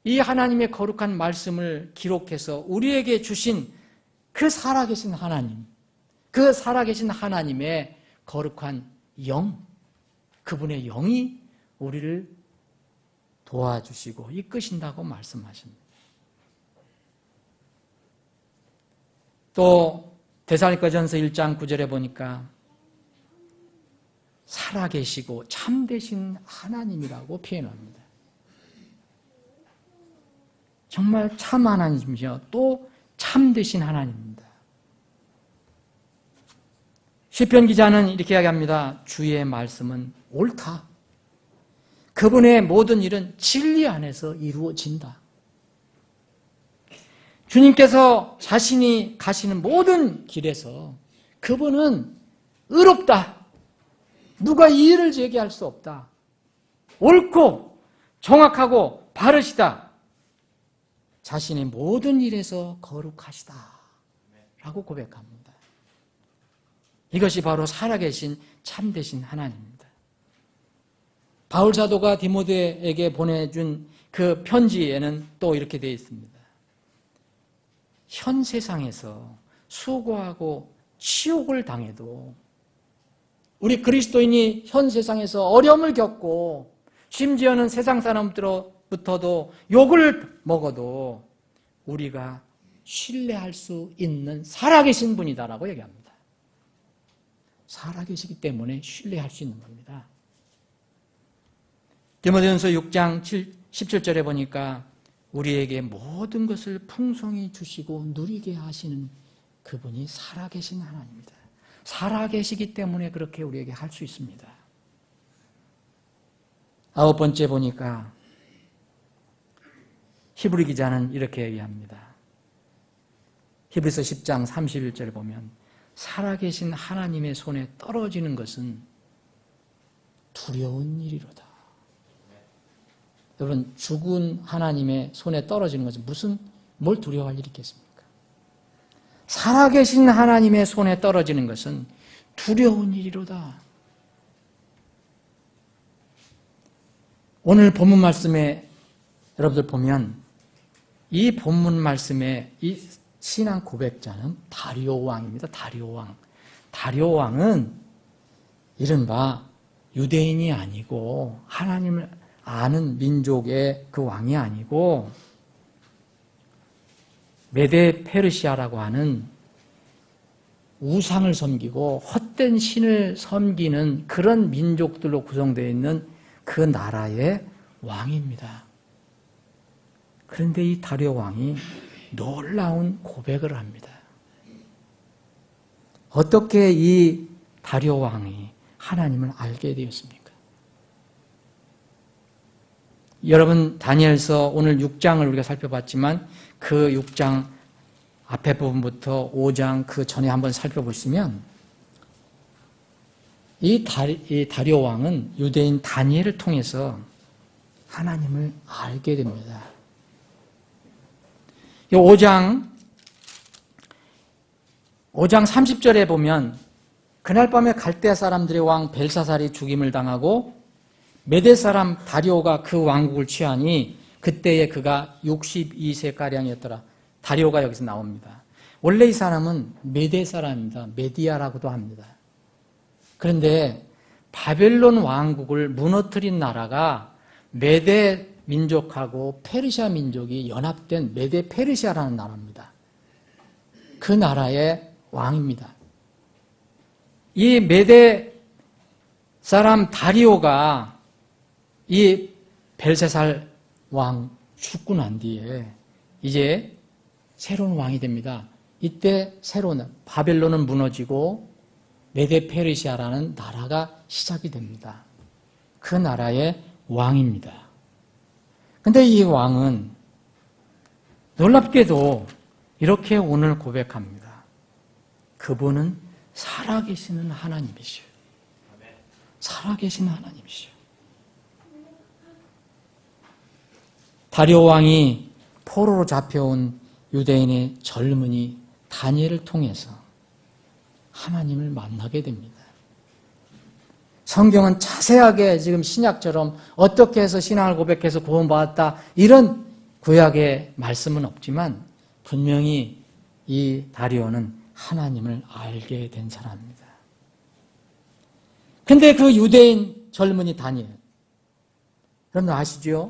이 하나님의 거룩한 말씀을 기록해서 우리에게 주신 그 살아계신 하나님, 그 살아계신 하나님의 거룩한 영, 그분의 영이 우리를 도와주시고 이끄신다고 말씀하십니다. 또 데살로니가전서 1장 9절에 보니까 살아계시고 참되신 하나님이라고 표현합니다. 정말 참 하나님이시며 또 참되신 하나님입니다. 시편 기자는 이렇게 이야기합니다. 주의 말씀은 옳다. 그분의 모든 일은 진리 안에서 이루어진다. 주님께서 자신이 가시는 모든 길에서 그분은 의롭다. 누가 이의를 제기할 수 없다. 옳고 정확하고 바르시다. 자신의 모든 일에서 거룩하시다. 라고 고백합니다. 이것이 바로 살아계신 참되신 하나님입니다. 바울 사도가 디모데에게 보내준 그 편지에는 또 이렇게 되어 있습니다. 현 세상에서 수고하고 치욕을 당해도 우리 그리스도인이 현 세상에서 어려움을 겪고 심지어는 세상 사람들로부터도 욕을 먹어도 우리가 신뢰할 수 있는 살아계신 분이다라고 얘기합니다. 살아계시기 때문에 신뢰할 수 있는 겁니다. 디모데전서 6장 17절에 보니까 우리에게 모든 것을 풍성히 주시고 누리게 하시는 그분이 살아계신 하나님입니다. 살아계시기 때문에 그렇게 우리에게 할 수 있습니다. 9번째 보니까 히브리 기자는 이렇게 얘기합니다. 히브리서 10장 31절에 보면 살아계신 하나님의 손에 떨어지는 것은 두려운 일이로다. 여러분, 죽은 하나님의 손에 떨어지는 것은 뭘 두려워할 일이 있겠습니까? 살아계신 하나님의 손에 떨어지는 것은 두려운 일이로다. 오늘 본문 말씀에 여러분들 보면 이 본문 말씀에 이 신앙 고백자는 다리오 왕입니다. 다리오 왕. 다리오 왕은 이른바 유대인이 아니고 하나님을 아는 민족의 그 왕이 아니고 메데 페르시아라고 하는 우상을 섬기고 헛된 신을 섬기는 그런 민족들로 구성되어 있는 그 나라의 왕입니다. 그런데 이 다리오 왕이 놀라운 고백을 합니다. 어떻게 이 다리오 왕이 하나님을 알게 되었습니까? 여러분, 다니엘서 오늘 6장을 우리가 살펴봤지만 그 6장 앞에 부분부터 5장 그 전에 한번 살펴보시면 이 다리오 왕은 유대인 다니엘을 통해서 하나님을 알게 됩니다. 이 5장 30절에 보면 그날 밤에 갈대 사람들의 왕 벨사살이 죽임을 당하고 메대 사람 다리오가 그 왕국을 취하니 그때에 그가 62세가량이었더라. 다리오가 여기서 나옵니다. 원래 이 사람은 메대 사람입니다. 메디아라고도 합니다. 그런데 바벨론 왕국을 무너뜨린 나라가 메대 민족하고 페르시아 민족이 연합된 메데 페르시아라는 나라입니다. 그 나라의 왕입니다. 이 메데 사람 다리오가 이 벨사살 왕 죽고 난 뒤에 이제 새로운 왕이 됩니다. 이때 새로운 바벨론은 무너지고 메데 페르시아라는 나라가 시작이 됩니다. 그 나라의 왕입니다. 근데 이 왕은 놀랍게도 이렇게 오늘 고백합니다. 그분은 살아계시는 하나님이시오. 살아계신 하나님이시오. 다리오 왕이 포로로 잡혀온 유대인의 젊은이 다니엘을 통해서 하나님을 만나게 됩니다. 성경은 자세하게 지금 신약처럼 어떻게 해서 신앙을 고백해서 구원받았다 이런 구약의 말씀은 없지만 분명히 이 다리오는 하나님을 알게 된 사람입니다. 근데 그 유대인 젊은이 다니엘, 여러분 아시죠?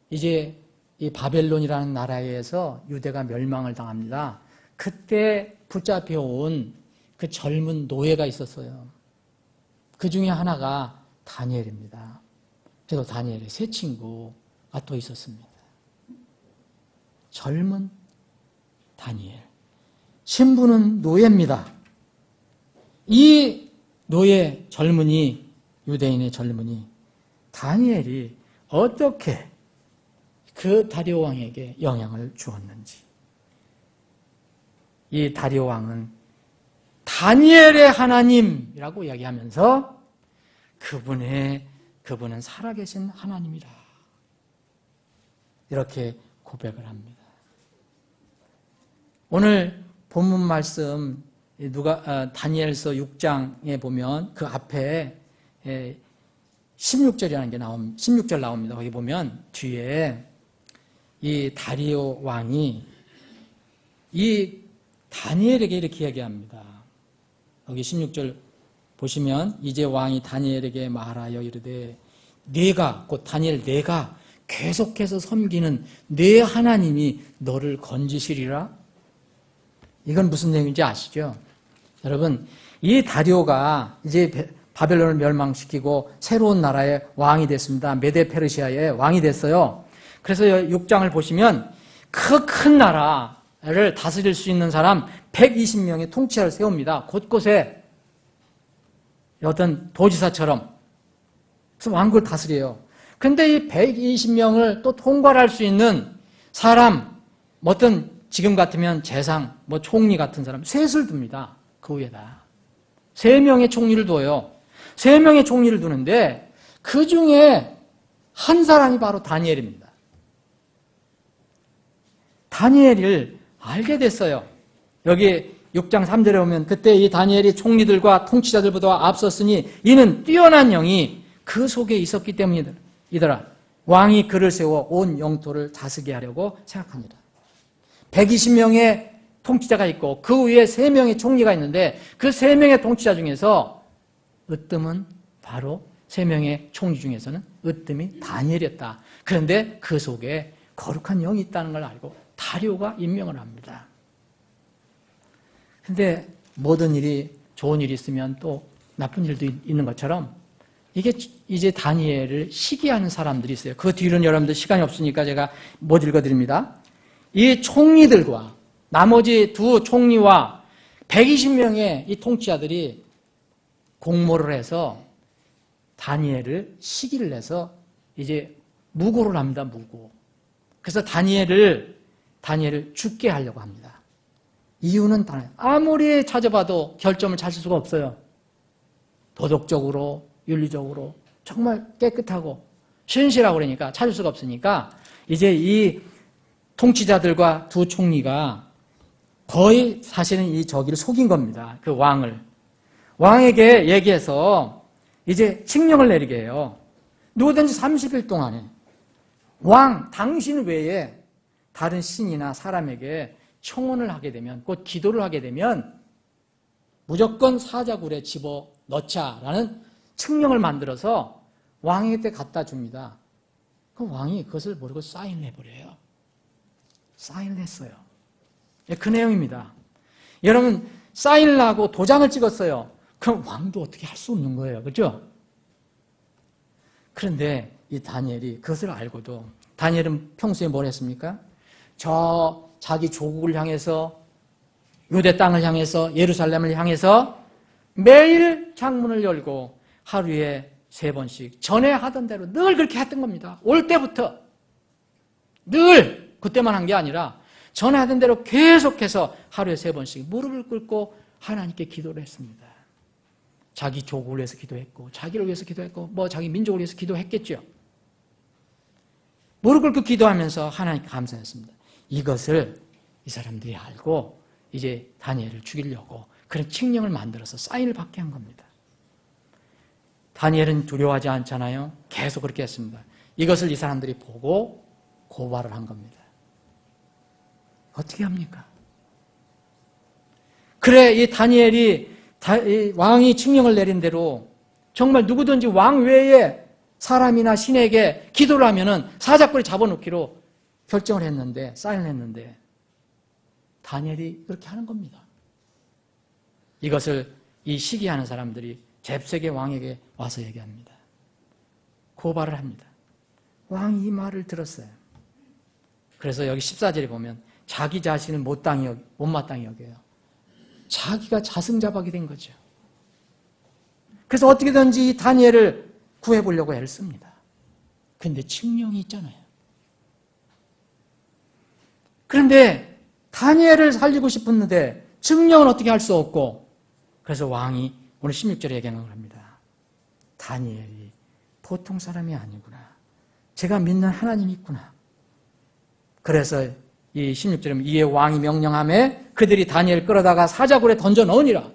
이제 이 바벨론이라는 나라에서 유대가 멸망을 당합니다. 그때 붙잡혀온 그 젊은 노예가 있었어요. 그 중에 하나가 다니엘입니다. 그래서 다니엘의 세 친구가 또 있었습니다. 젊은 다니엘. 신부는 노예입니다. 이 노예 젊은이, 유대인의 젊은이 다니엘이 어떻게 그 다리오 왕에게 영향을 주었는지. 이 다리오 왕은 다니엘의 하나님이라고 이야기하면서 그분은 살아계신 하나님이라. 이렇게 고백을 합니다. 오늘 본문 말씀 다니엘서 6장에 보면 그 앞에 16절이라는 게 16절 나옵니다. 거기 보면 뒤에 이 다리오 왕이 이 다니엘에게 이렇게 이야기합니다. 여기 16절 보시면 이제 왕이 다니엘에게 말하여 이르되 네가 곧 다니엘 네가 계속해서 섬기는 네 하나님이 너를 건지시리라. 이건 무슨 내용인지 아시죠? 여러분, 이 다리오가 이제 바벨론을 멸망시키고 새로운 나라의 왕이 됐습니다. 메데 페르시아의 왕이 됐어요. 그래서 6장을 보시면 그 큰 나라를 다스릴 수 있는 사람 120명의 통치자를 세웁니다. 곳곳에 어떤 도지사처럼. 그래서 왕국을 다스려요. 근데 이 120명을 또 통괄할 수 있는 사람, 어떤 지금 같으면 재상, 뭐 총리 같은 사람 셋을 둡니다. 그 위에다. 3명의 총리를 둬요. 3명의 총리를 두는데 그 중에 한 사람이 바로 다니엘입니다. 다니엘을 알게 됐어요. 여기 6장 3절에 보면 그때 이 다니엘이 총리들과 통치자들보다 앞섰으니 이는 뛰어난 영이 그 속에 있었기 때문이더라. 왕이 그를 세워 온 영토를 다스게 하려고 생각합니다. 120명의 통치자가 있고 그 위에 3명의 총리가 있는데 그 3명의 통치자 중에서 으뜸은 바로 3명의 총리 중에서는 으뜸이 다니엘이었다. 그런데 그 속에 거룩한 영이 있다는 걸 알고 다리오가 임명을 합니다. 근데 모든 일이 좋은 일이 있으면 또 나쁜 일도 있는 것처럼 이게 이제 다니엘을 시기하는 사람들이 있어요. 그 뒤로는 여러분들 시간이 없으니까 제가 못 읽어드립니다. 이 총리들과 나머지 2 총리와 120명의 이 통치자들이 공모를 해서 다니엘을 시기를 내서 이제 무고를 합니다. 무고. 그래서 다니엘을 죽게 하려고 합니다. 이유는 아무리 찾아봐도 결점을 찾을 수가 없어요. 도덕적으로, 윤리적으로 정말 깨끗하고 신실하고 그러니까 찾을 수가 없으니까 이제 이 통치자들과 2 총리가 거의 사실은 이 저기를 속인 겁니다. 그 왕을. 왕에게 얘기해서 이제 칙령을 내리게 해요. 누구든지 30일 동안에 왕, 당신 외에 다른 신이나 사람에게 청혼을 하게 되면, 곧 기도를 하게 되면 무조건 사자굴에 집어넣자라는 칙령을 만들어서 왕에게 갖다 줍니다. 그 왕이 그것을 모르고 사인을 해버려요. 사인을 했어요. 그 내용입니다. 여러분, 사인을 하고 도장을 찍었어요. 그럼 왕도 어떻게 할 수 없는 거예요. 그렇죠? 그런데 이 다니엘이 그것을 알고도 다니엘은 평소에 뭘 했습니까? 저 자기 조국을 향해서 유대 땅을 향해서 예루살렘을 향해서 매일 창문을 열고 하루에 3번씩 전에 하던 대로 늘 그렇게 했던 겁니다. 올 때부터 늘 그때만 한 게 아니라 전에 하던 대로 계속해서 하루에 3번씩 무릎을 꿇고 하나님께 기도를 했습니다. 자기 조국을 위해서 기도했고 자기를 위해서 기도했고 뭐 자기 민족을 위해서 기도했겠죠. 무릎 꿇고 기도하면서 하나님께 감사했습니다. 이것을 이 사람들이 알고 이제 다니엘을 죽이려고 그런 칙령을 만들어서 사인을 받게 한 겁니다. 다니엘은 두려워하지 않잖아요. 계속 그렇게 했습니다. 이것을 이 사람들이 보고 고발을 한 겁니다. 어떻게 합니까? 그래, 이 다니엘이 왕이 칙령을 내린 대로 정말 누구든지 왕 외에 사람이나 신에게 기도를 하면은 사자굴에 잡아놓기로 결정을 했는데, 사인을 했는데, 다니엘이 그렇게 하는 겁니다. 이것을 이 시기하는 사람들이 잽세게 왕에게 와서 얘기합니다. 고발을 합니다. 왕이 이 말을 들었어요. 그래서 여기 14절에 보면 자기 자신을 못마땅히 여겨요. 자기가 자승자박이 된 거죠. 그래서 어떻게든지 이 다니엘을 구해보려고 애를 씁니다. 그런데 칙령이 있잖아요. 그런데 다니엘을 살리고 싶었는데 칙령은 어떻게 할 수 없고, 그래서 왕이 오늘 16절에 얘기하는 겁니다. 다니엘이 보통 사람이 아니구나. 제가 믿는 하나님이 있구나. 그래서 이 16절에 이에 왕이 명령하매 그들이 다니엘 끌어다가 사자굴에 던져 넣으니라.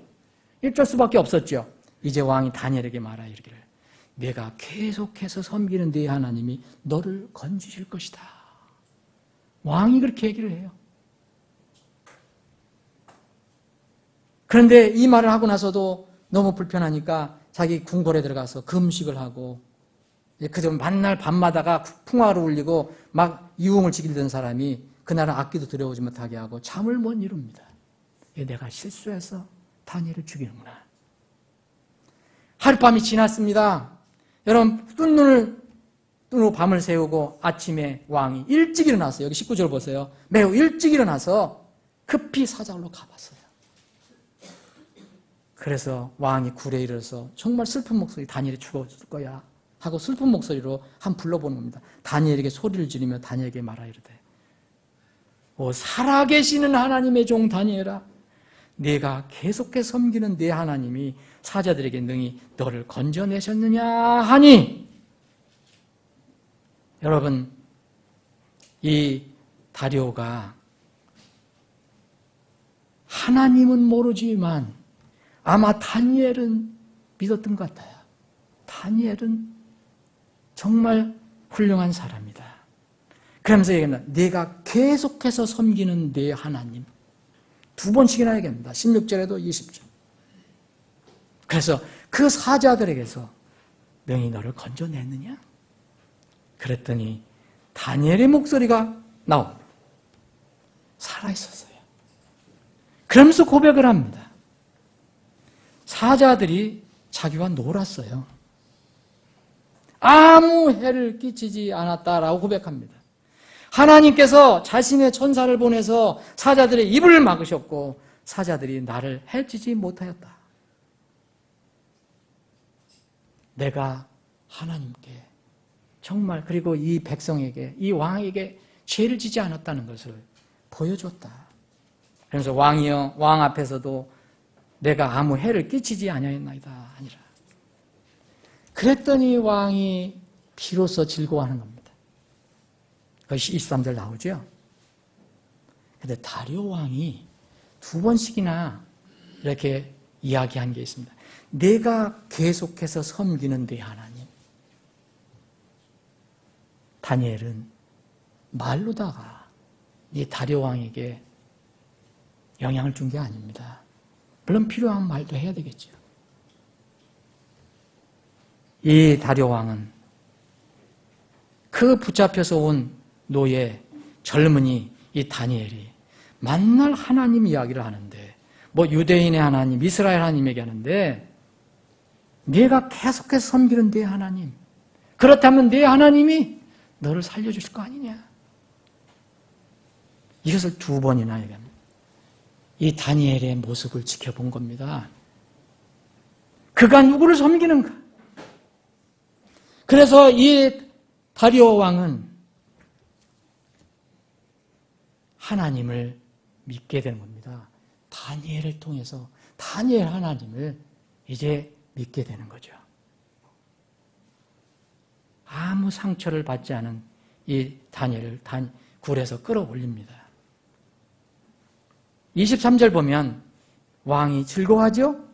일절 수밖에 없었죠. 이제 왕이 다니엘에게 말하 이르기를 내가 계속해서 섬기는 네 하나님이 너를 건지실 것이다. 왕이 그렇게 얘기를 해요. 그런데 이 말을 하고 나서도 너무 불편하니까 자기 궁궐에 들어가서 금식을 하고, 그저 만날 밤마다가 풍화를 울리고 막 유흥을 즐기던 사람이 그날은 악기도 들여오지 못하게 하고 잠을 못 이룹니다. 내가 실수해서 다니엘을 죽이는구나. 하룻밤이 지났습니다. 여러분, 뜬눈으로 밤을 새우고 아침에 왕이 일찍 일어났어요. 여기 19절 보세요. 매우 일찍 일어나서 급히 사자굴로 가봤어요. 그래서 왕이 굴에 이르러서 정말 슬픈 목소리, 다니엘이 죽었을 거야 하고 슬픈 목소리로 한 불러보는 겁니다. 다니엘에게 소리를 지르며 다니엘에게 말하 이르되 살아계시는 하나님의 종 다니엘아, 내가 계속해서 섬기는 내 하나님이 사자들에게 능히 너를 건져내셨느냐 하니, 여러분, 이 다리오가 하나님은 모르지만 아마 다니엘은 믿었던 것 같아요. 다니엘은 정말 훌륭한 사람이다. 그러면서 얘기합니다. 내가 계속해서 섬기는 내 하나님. 2번씩이나 얘기합니다. 16절에도 20절. 그래서 그 사자들에게서 능히 너를 건져냈느냐? 그랬더니 다니엘의 목소리가 나옵니다. 살아있었어요. 그러면서 고백을 합니다. 사자들이 자기와 놀았어요. 아무 해를 끼치지 않았다라고 고백합니다. 하나님께서 자신의 천사를 보내서 사자들의 입을 막으셨고 사자들이 나를 해치지 못하였다. 내가 하나님께 정말, 그리고 이 백성에게, 이 왕에게 죄를 지지 않았다는 것을 보여줬다. 그래서 왕이여, 왕 앞에서도 내가 아무 해를 끼치지 아니하였나이다 아니라. 그랬더니 왕이 비로소 즐거워하는 겁니다. 그것이 23절 나오죠. 그런데 다리오 왕이 2번씩이나 이렇게 이야기한 게 있습니다. 내가 계속해서 섬기는 내 하나님. 다니엘은 말로다가 이 다리오 왕에게 영향을 준 게 아닙니다. 물론 필요한 말도 해야 되겠죠. 이 다리오 왕은 그 붙잡혀서 온 노예, 젊은이 이 다니엘이 만날 하나님 이야기를 하는데, 뭐 유대인의 하나님, 이스라엘 하나님 얘기하는데, 네가 계속해서 섬기는 내 하나님, 그렇다면 내 하나님이 너를 살려주실 거 아니냐? 이것을 2번이나 얘기합니다. 이 다니엘의 모습을 지켜본 겁니다. 그가 누구를 섬기는가? 그래서 이 다리오 왕은 하나님을 믿게 되는 겁니다. 다니엘을 통해서 다니엘 하나님을 이제 믿게 되는 거죠. 아무 상처를 받지 않은 이 다니엘을 굴에서 끌어올립니다. 23절 보면 왕이 즐거워하죠?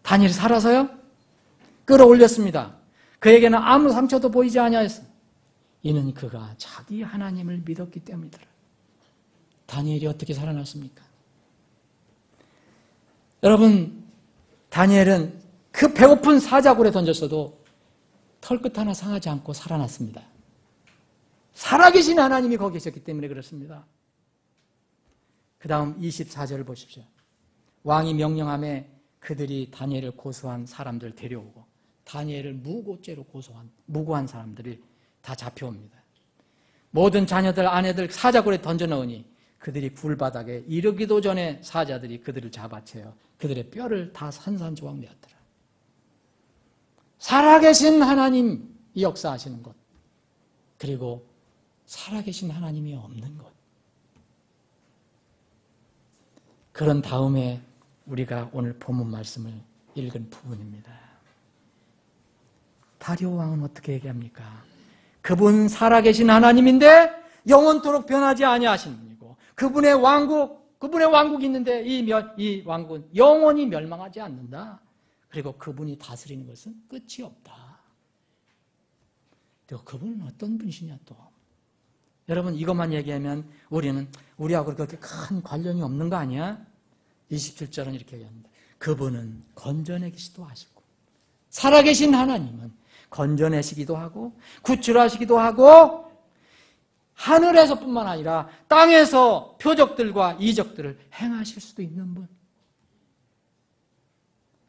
다니엘이 살아서요? 끌어올렸습니다. 그에게는 아무 상처도 보이지 아니하였습니다. 이는 그가 자기 하나님을 믿었기 때문이더라. 다니엘이 어떻게 살아났습니까? 여러분, 다니엘은 그 배고픈 사자굴에 던졌어도 털끝 하나 상하지 않고 살아났습니다. 살아계신 하나님이 거기 계셨기 때문에 그렇습니다. 그 다음 24절을 보십시오. 왕이 명령함에 그들이 다니엘을 고소한 사람들 데려오고, 다니엘을 무고죄로 무고한 사람들이 다 잡혀옵니다. 모든 자녀들, 아내들 사자굴에 던져 넣으니 그들이 굴바닥에 이르기도 전에 사자들이 그들을 잡아채어 그들의 뼈를 다 산산조각 내었더라. 살아계신 하나님이 역사하시는 것, 그리고 살아계신 하나님이 없는 것. 그런 다음에 우리가 오늘 본문 말씀을 읽은 부분입니다. 다리오 왕은 어떻게 얘기합니까? 그분 살아계신 하나님인데 영원토록 변하지 아니하신 분이고, 그분의 왕국이 있는데 이 왕국은 영원히 멸망하지 않는다. 그리고 그분이 다스리는 것은 끝이 없다. 그리고 그분은 어떤 분이시냐 또. 여러분, 이것만 얘기하면 우리하고 그렇게 큰 관련이 없는 거 아니야? 27절은 이렇게 얘기합니다. 그분은 건져내기도 하시고, 살아계신 하나님은 건져내시기도 하고 구출하시기도 하고 하늘에서뿐만 아니라 땅에서 표적들과 이적들을 행하실 수도 있는 분.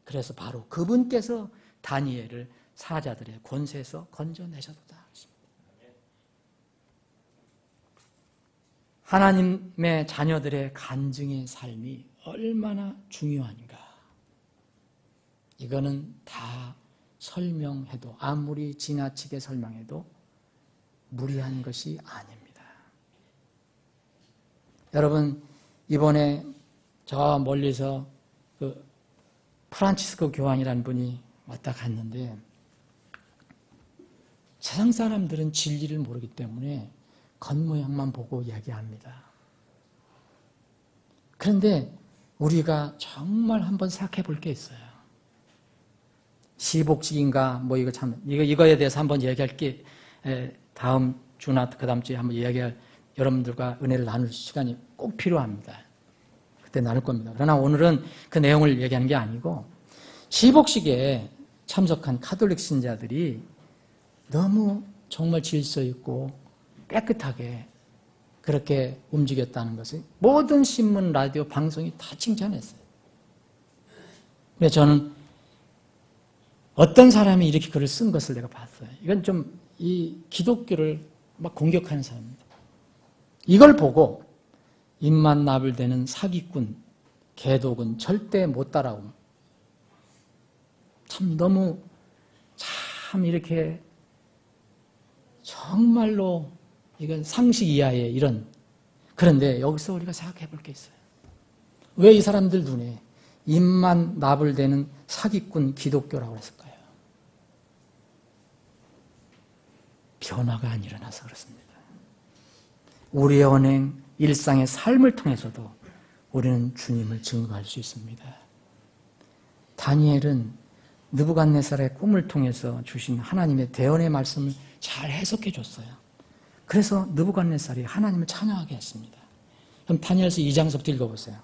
그래서 바로 그분께서 다니엘을 사자들의 권세에서 건져내셨다. 하나님의 자녀들의 간증의 삶이 얼마나 중요한가. 이거는 다 설명해도, 아무리 지나치게 설명해도 무리한 것이 아닙니다. 여러분, 이번에 저 멀리서 그 프란치스코 교황이라는 분이 왔다 갔는데 세상 사람들은 진리를 모르기 때문에 겉모양만 보고 이야기합니다. 그런데 우리가 정말 한번 생각해 볼 게 있어요. 시복식인가 뭐 이거 참 이거에 대해서 한번 얘기할게. 다음 주나 그 다음 주에 한번 이야기할 여러분들과 은혜를 나눌 시간이 꼭 필요합니다. 그때 나눌 겁니다. 그러나 오늘은 그 내용을 얘기하는 게 아니고 시복식에 참석한 카톨릭 신자들이 너무 정말 질서 있고 깨끗하게 그렇게 움직였다는 것을 모든 신문, 라디오, 방송이 다 칭찬했어요. 근데 저는 어떤 사람이 이렇게 글을 쓴 것을 내가 봤어요. 이건 좀 이 기독교를 막 공격하는 사람입니다. 이걸 보고 입만 나불대는 사기꾼, 개독은 절대 못 따라옴. 참 너무 참 이렇게 정말로 이건 상식 이하의 이런. 그런데 여기서 우리가 생각해 볼 게 있어요. 왜 이 사람들 눈에 입만 나불대는 사기꾼 기독교라고 했을까요? 변화가 안 일어나서 그렇습니다. 우리의 언행, 일상의 삶을 통해서도 우리는 주님을 증거할 수 있습니다. 다니엘은 느부갓네살의 꿈을 통해서 주신 하나님의 대언의 말씀을 잘 해석해 줬어요. 그래서 느부갓네살이 하나님을 찬양하게 했습니다. 그럼 다니엘서 2장서부터 읽어보세요.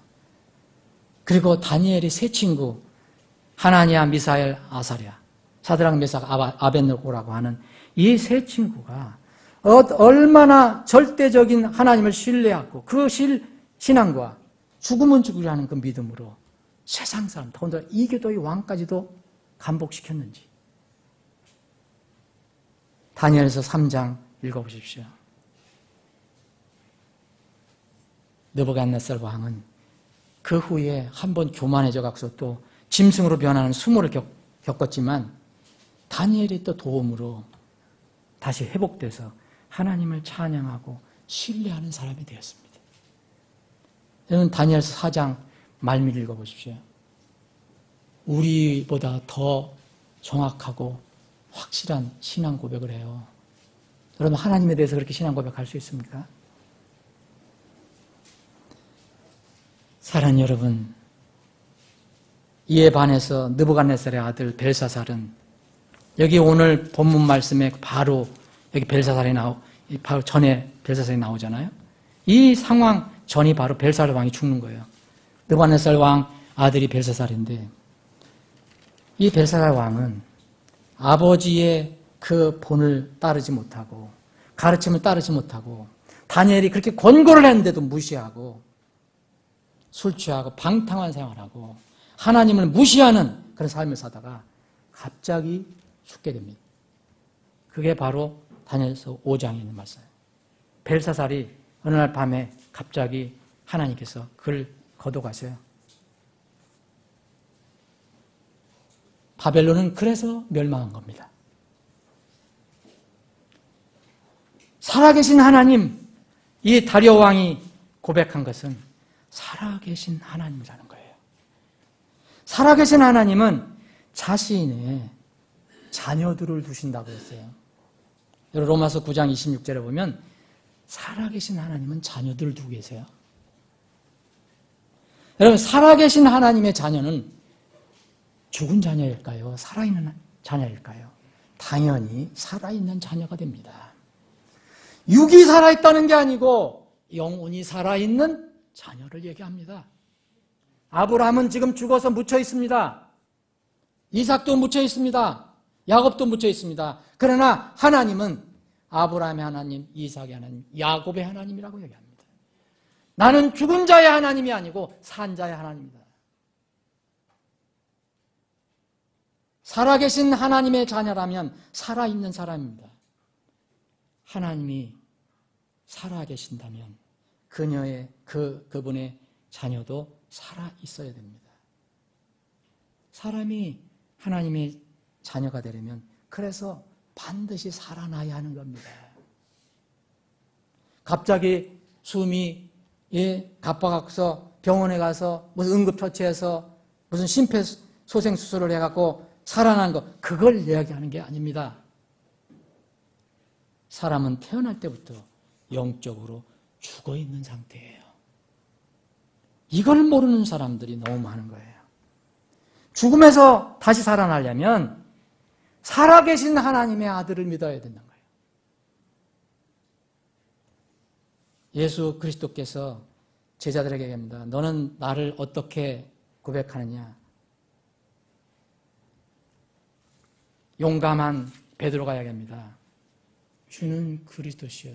그리고 다니엘의 세 친구 하나니아, 미사엘, 아사랴, 사드락, 메삭, 아벳느고라고 하는 이 세 친구가 얼마나 절대적인 하나님을 신뢰하고 그 신앙과 죽으면 죽으라는 그 믿음으로 세상 사람, 더군다나 이교도의 왕까지도 감복시켰는지. 다니엘서 3장 읽어보십시오. 느부갓네살 왕은 그 후에 한번 교만해져 갖고서 또 짐승으로 변하는 수모를 겪었지만 다니엘의 또 도움으로 다시 회복돼서 하나님을 찬양하고 신뢰하는 사람이 되었습니다. 여러분 다니엘서 4장 말미를 읽어보십시오. 우리보다 더 정확하고 확실한 신앙 고백을 해요. 여러분 하나님에 대해서 그렇게 신앙 고백할 수 있습니까? 사랑하는 여러분, 이에 반해서 느부갓네살의 아들 벨사살은 여기 오늘 본문 말씀에 바로 여기 바로 전에 벨사살이 나오잖아요. 이 상황 전이 바로 벨사살 왕이 죽는 거예요. 느부갓네살 왕 아들이 벨사살인데 이 벨사살 왕은 아버지의 그 본을 따르지 못하고 가르침을 따르지 못하고 다니엘이 그렇게 권고를 했는데도 무시하고 술 취하고 방탕한 생활하고 하나님을 무시하는 그런 삶을 사다가 갑자기 죽게 됩니다. 그게 바로 다니엘서 5장에 있는 말씀이에요. 벨사살이 어느 날 밤에 갑자기 하나님께서 그를 거둬가세요. 바벨론은 그래서 멸망한 겁니다. 살아계신 하나님, 이 다리오 왕이 고백한 것은 살아계신 하나님이라는 거예요. 살아계신 하나님은 자신의 자녀들을 두신다고 했어요. 로마서 9장 26절에 보면 살아계신 하나님은 자녀들을 두고 계세요. 여러분 살아계신 하나님의 자녀는 죽은 자녀일까요? 살아있는 자녀일까요? 당연히 살아있는 자녀가 됩니다. 육이 살아있다는 게 아니고 영혼이 살아있는 자녀를 얘기합니다. 아브라함은 지금 죽어서 묻혀 있습니다. 이삭도 묻혀 있습니다. 야곱도 묻혀 있습니다. 그러나 하나님은 아브라함의 하나님, 이삭의 하나님, 야곱의 하나님이라고 얘기합니다. 나는 죽은 자의 하나님이 아니고 산 자의 하나님이다. 살아계신 하나님의 자녀라면 살아있는 사람입니다. 하나님이 살아계신다면 그분의 자녀도 살아있어야 됩니다. 사람이 하나님의 자녀가 되려면 그래서 반드시 살아나야 하는 겁니다. 갑자기 숨이 갚아갖고서 병원에 가서 무슨 응급처치해서 무슨 심폐소생수술을 해갖고 살아난 거, 그걸 이야기하는 게 아닙니다. 사람은 태어날 때부터 영적으로 죽어 있는 상태예요. 이걸 모르는 사람들이 너무 많은 거예요. 죽음에서 다시 살아나려면 살아계신 하나님의 아들을 믿어야 된다는 거예요. 예수 그리스도께서 제자들에게 얘기합니다. 너는 나를 어떻게 고백하느냐? 용감한 베드로가 이야기합니다. 주는 그리스도시여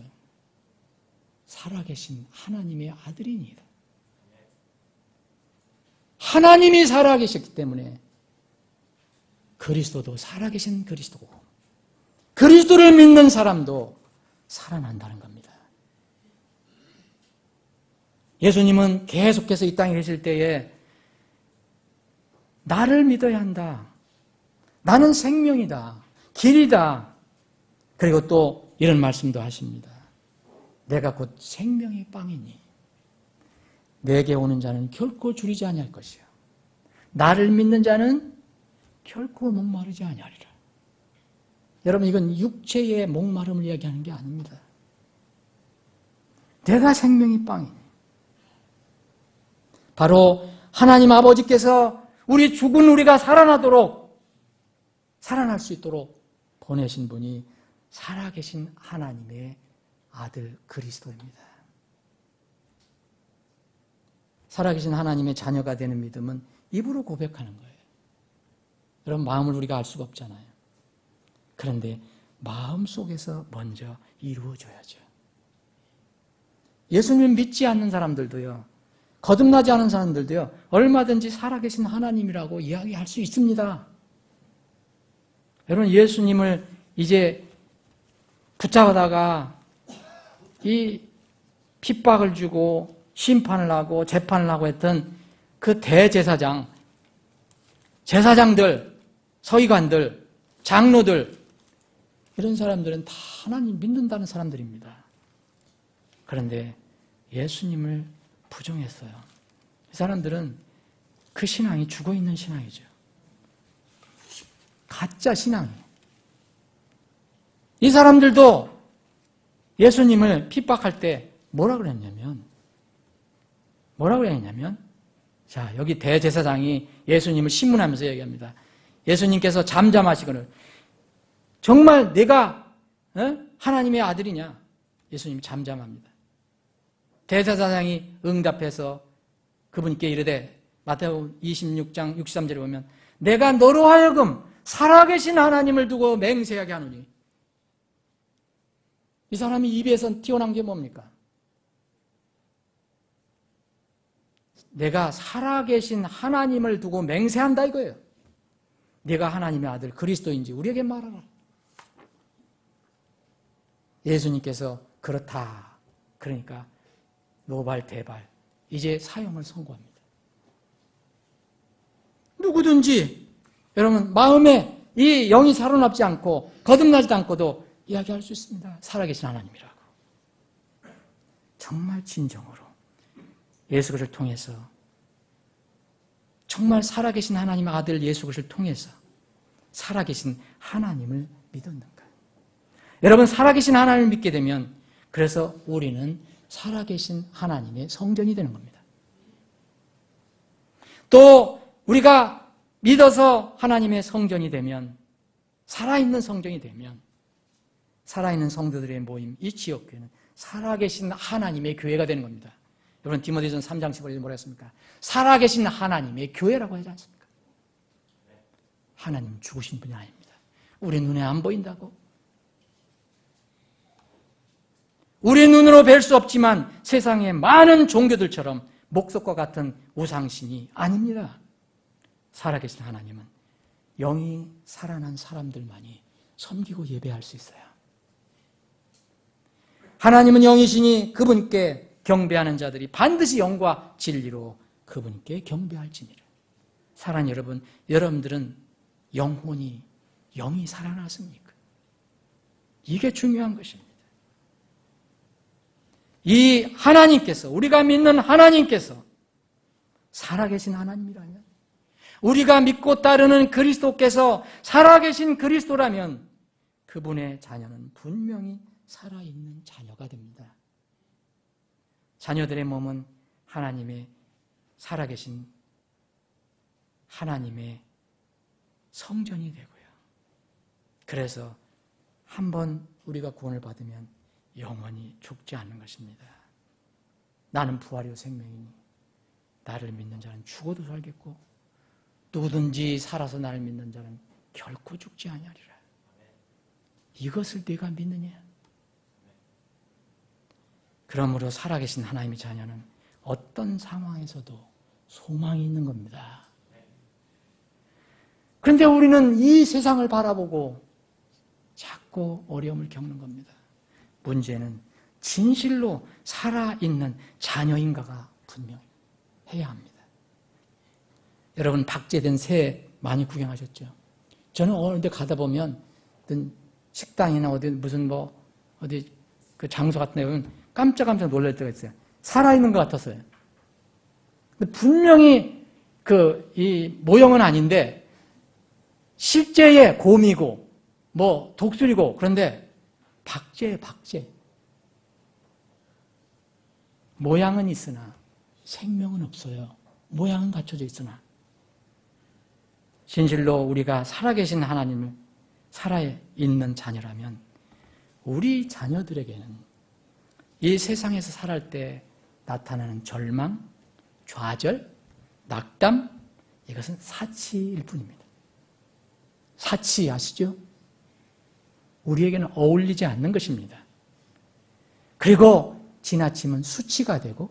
살아계신 하나님의 아들이니이다. 하나님이 살아계셨기 때문에 그리스도도 살아계신 그리스도고 그리스도를 믿는 사람도 살아난다는 겁니다. 예수님은 계속해서 이 땅에 계실 때에 나를 믿어야 한다. 나는 생명이다. 길이다. 그리고 또 이런 말씀도 하십니다. 내가 곧 생명의 빵이니 내게 오는 자는 결코 줄이지 아니할 것이요. 나를 믿는 자는 결코 목마르지 아니하리라. 여러분 이건 육체의 목마름을 이야기하는 게 아닙니다. 내가 생명의 빵이니 바로 하나님 아버지께서 우리 죽은 우리가 살아날 수 있도록 보내신 분이 살아계신 하나님의 아들 그리스도입니다. 살아계신 하나님의 자녀가 되는 믿음은 입으로 고백하는 거예요. 여러분 마음을 우리가 알 수가 없잖아요. 그런데 마음 속에서 먼저 이루어져야죠. 예수님을 믿지 않는 사람들도요. 거듭나지 않은 사람들도요. 얼마든지 살아계신 하나님이라고 이야기할 수 있습니다. 여러분 예수님을 이제 붙잡아다가 이 핍박을 주고 심판을 하고 재판을 하고 했던 그 대제사장, 제사장들, 서기관들, 장로들 이런 사람들은 다 하나님 믿는다는 사람들입니다. 그런데 예수님을 부정했어요. 이 사람들은 그 신앙이 죽어있는 신앙이죠. 가짜 신앙이에요. 이 사람들도 예수님을 핍박할 때 뭐라 그랬냐면 자 여기 대제사장이 예수님을 신문하면서 얘기합니다. 예수님께서 잠잠하시거늘 정말 내가 하나님의 아들이냐? 예수님이 잠잠합니다. 대제사장이 응답해서 그분께 이르되 마태복음 26장 63절에 보면 내가 너로 하여금 살아계신 하나님을 두고 맹세하게 하노니 이 사람이 입에서 튀어나온 게 뭡니까? 내가 살아계신 하나님을 두고 맹세한다 이거예요. 네가 하나님의 아들 그리스도인지 우리에게 말하라. 예수님께서 그렇다. 그러니까 노발대발 이제 사형을 선고합니다. 누구든지 여러분 마음에 이 영이 살아남지 않고 거듭나지도 않고도 이야기할 수 있습니다. 살아계신 하나님이라고. 정말 진정으로 예수 그리스도를 통해서 정말 살아계신 하나님의 아들 예수 그리스도를 통해서 살아계신 하나님을 믿었는가? 여러분 살아계신 하나님을 믿게 되면 그래서 우리는 살아계신 하나님의 성전이 되는 겁니다. 또 우리가 믿어서 하나님의 성전이 되면 살아있는 성전이 되면 살아있는 성도들의 모임, 이 지역교회는 살아계신 하나님의 교회가 되는 겁니다. 여러분 디모데전서 3장 15절에 뭐라 했습니까? 살아계신 하나님의 교회라고 하지 않습니까? 하나님 죽으신 분이 아닙니다. 우리 눈에 안 보인다고? 우리 눈으로 뵐 수 없지만 세상의 많은 종교들처럼 목석과 같은 우상신이 아닙니다. 살아계신 하나님은 영이 살아난 사람들만이 섬기고 예배할 수 있어요. 하나님은 영이시니 그분께 경배하는 자들이 반드시 영과 진리로 그분께 경배할지니라. 사랑하는 여러분, 여러분들은 영이 살아났습니까? 이게 중요한 것입니다. 이 하나님께서, 우리가 믿는 하나님께서 살아계신 하나님이라면, 우리가 믿고 따르는 그리스도께서 살아계신 그리스도라면 그분의 자녀는 분명히 살아있는 자녀가 됩니다. 자녀들의 몸은 하나님의 살아계신 하나님의 성전이 되고요. 그래서 한번 우리가 구원을 받으면 영원히 죽지 않는 것입니다. 나는 부활이요 생명이니 나를 믿는 자는 죽어도 살겠고 누구든지 살아서 나를 믿는 자는 결코 죽지 아니하리라. 이것을 네가 믿느냐? 그러므로 살아계신 하나님의 자녀는 어떤 상황에서도 소망이 있는 겁니다. 그런데 우리는 이 세상을 바라보고 자꾸 어려움을 겪는 겁니다. 문제는 진실로 살아있는 자녀인가가 분명해야 합니다. 여러분 박제된 새 많이 구경하셨죠? 저는 어느 데 가다 보면 어떤 식당이나 어디 무슨 어디 그 장소 같은 데 보면 깜짝깜짝 놀랄 때가 있어요. 살아있는 것 같았어요. 근데 분명히 이 모형은 아닌데 실제의 곰이고 독수리고 그런데 박제. 모양은 있으나 생명은 없어요. 모양은 갖춰져 있으나. 진실로 우리가 살아계신 하나님을 살아있는 자녀라면 우리 자녀들에게는 이 세상에서 살할 때 나타나는 절망, 좌절, 낙담, 이것은 사치일 뿐입니다. 사치 아시죠? 우리에게는 어울리지 않는 것입니다. 그리고 지나치면 수치가 되고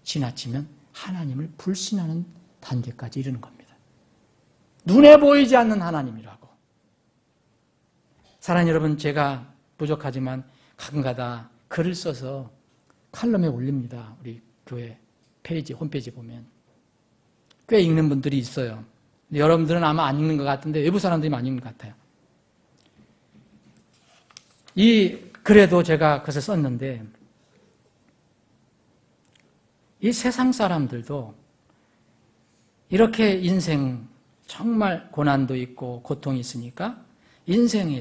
지나치면 하나님을 불신하는 단계까지 이르는 겁니다. 눈에 보이지 않는 하나님이라고. 사랑하는 여러분, 제가 부족하지만 가끔가다 글을 써서 칼럼에 올립니다. 우리 교회 홈페이지 보면. 꽤 읽는 분들이 있어요. 여러분들은 아마 안 읽는 것 같은데 외부 사람들이 많이 읽는 것 같아요. 이 글에도 제가 그것을 썼는데 이 세상 사람들도 이렇게 인생 정말 고난도 있고 고통이 있으니까 인생을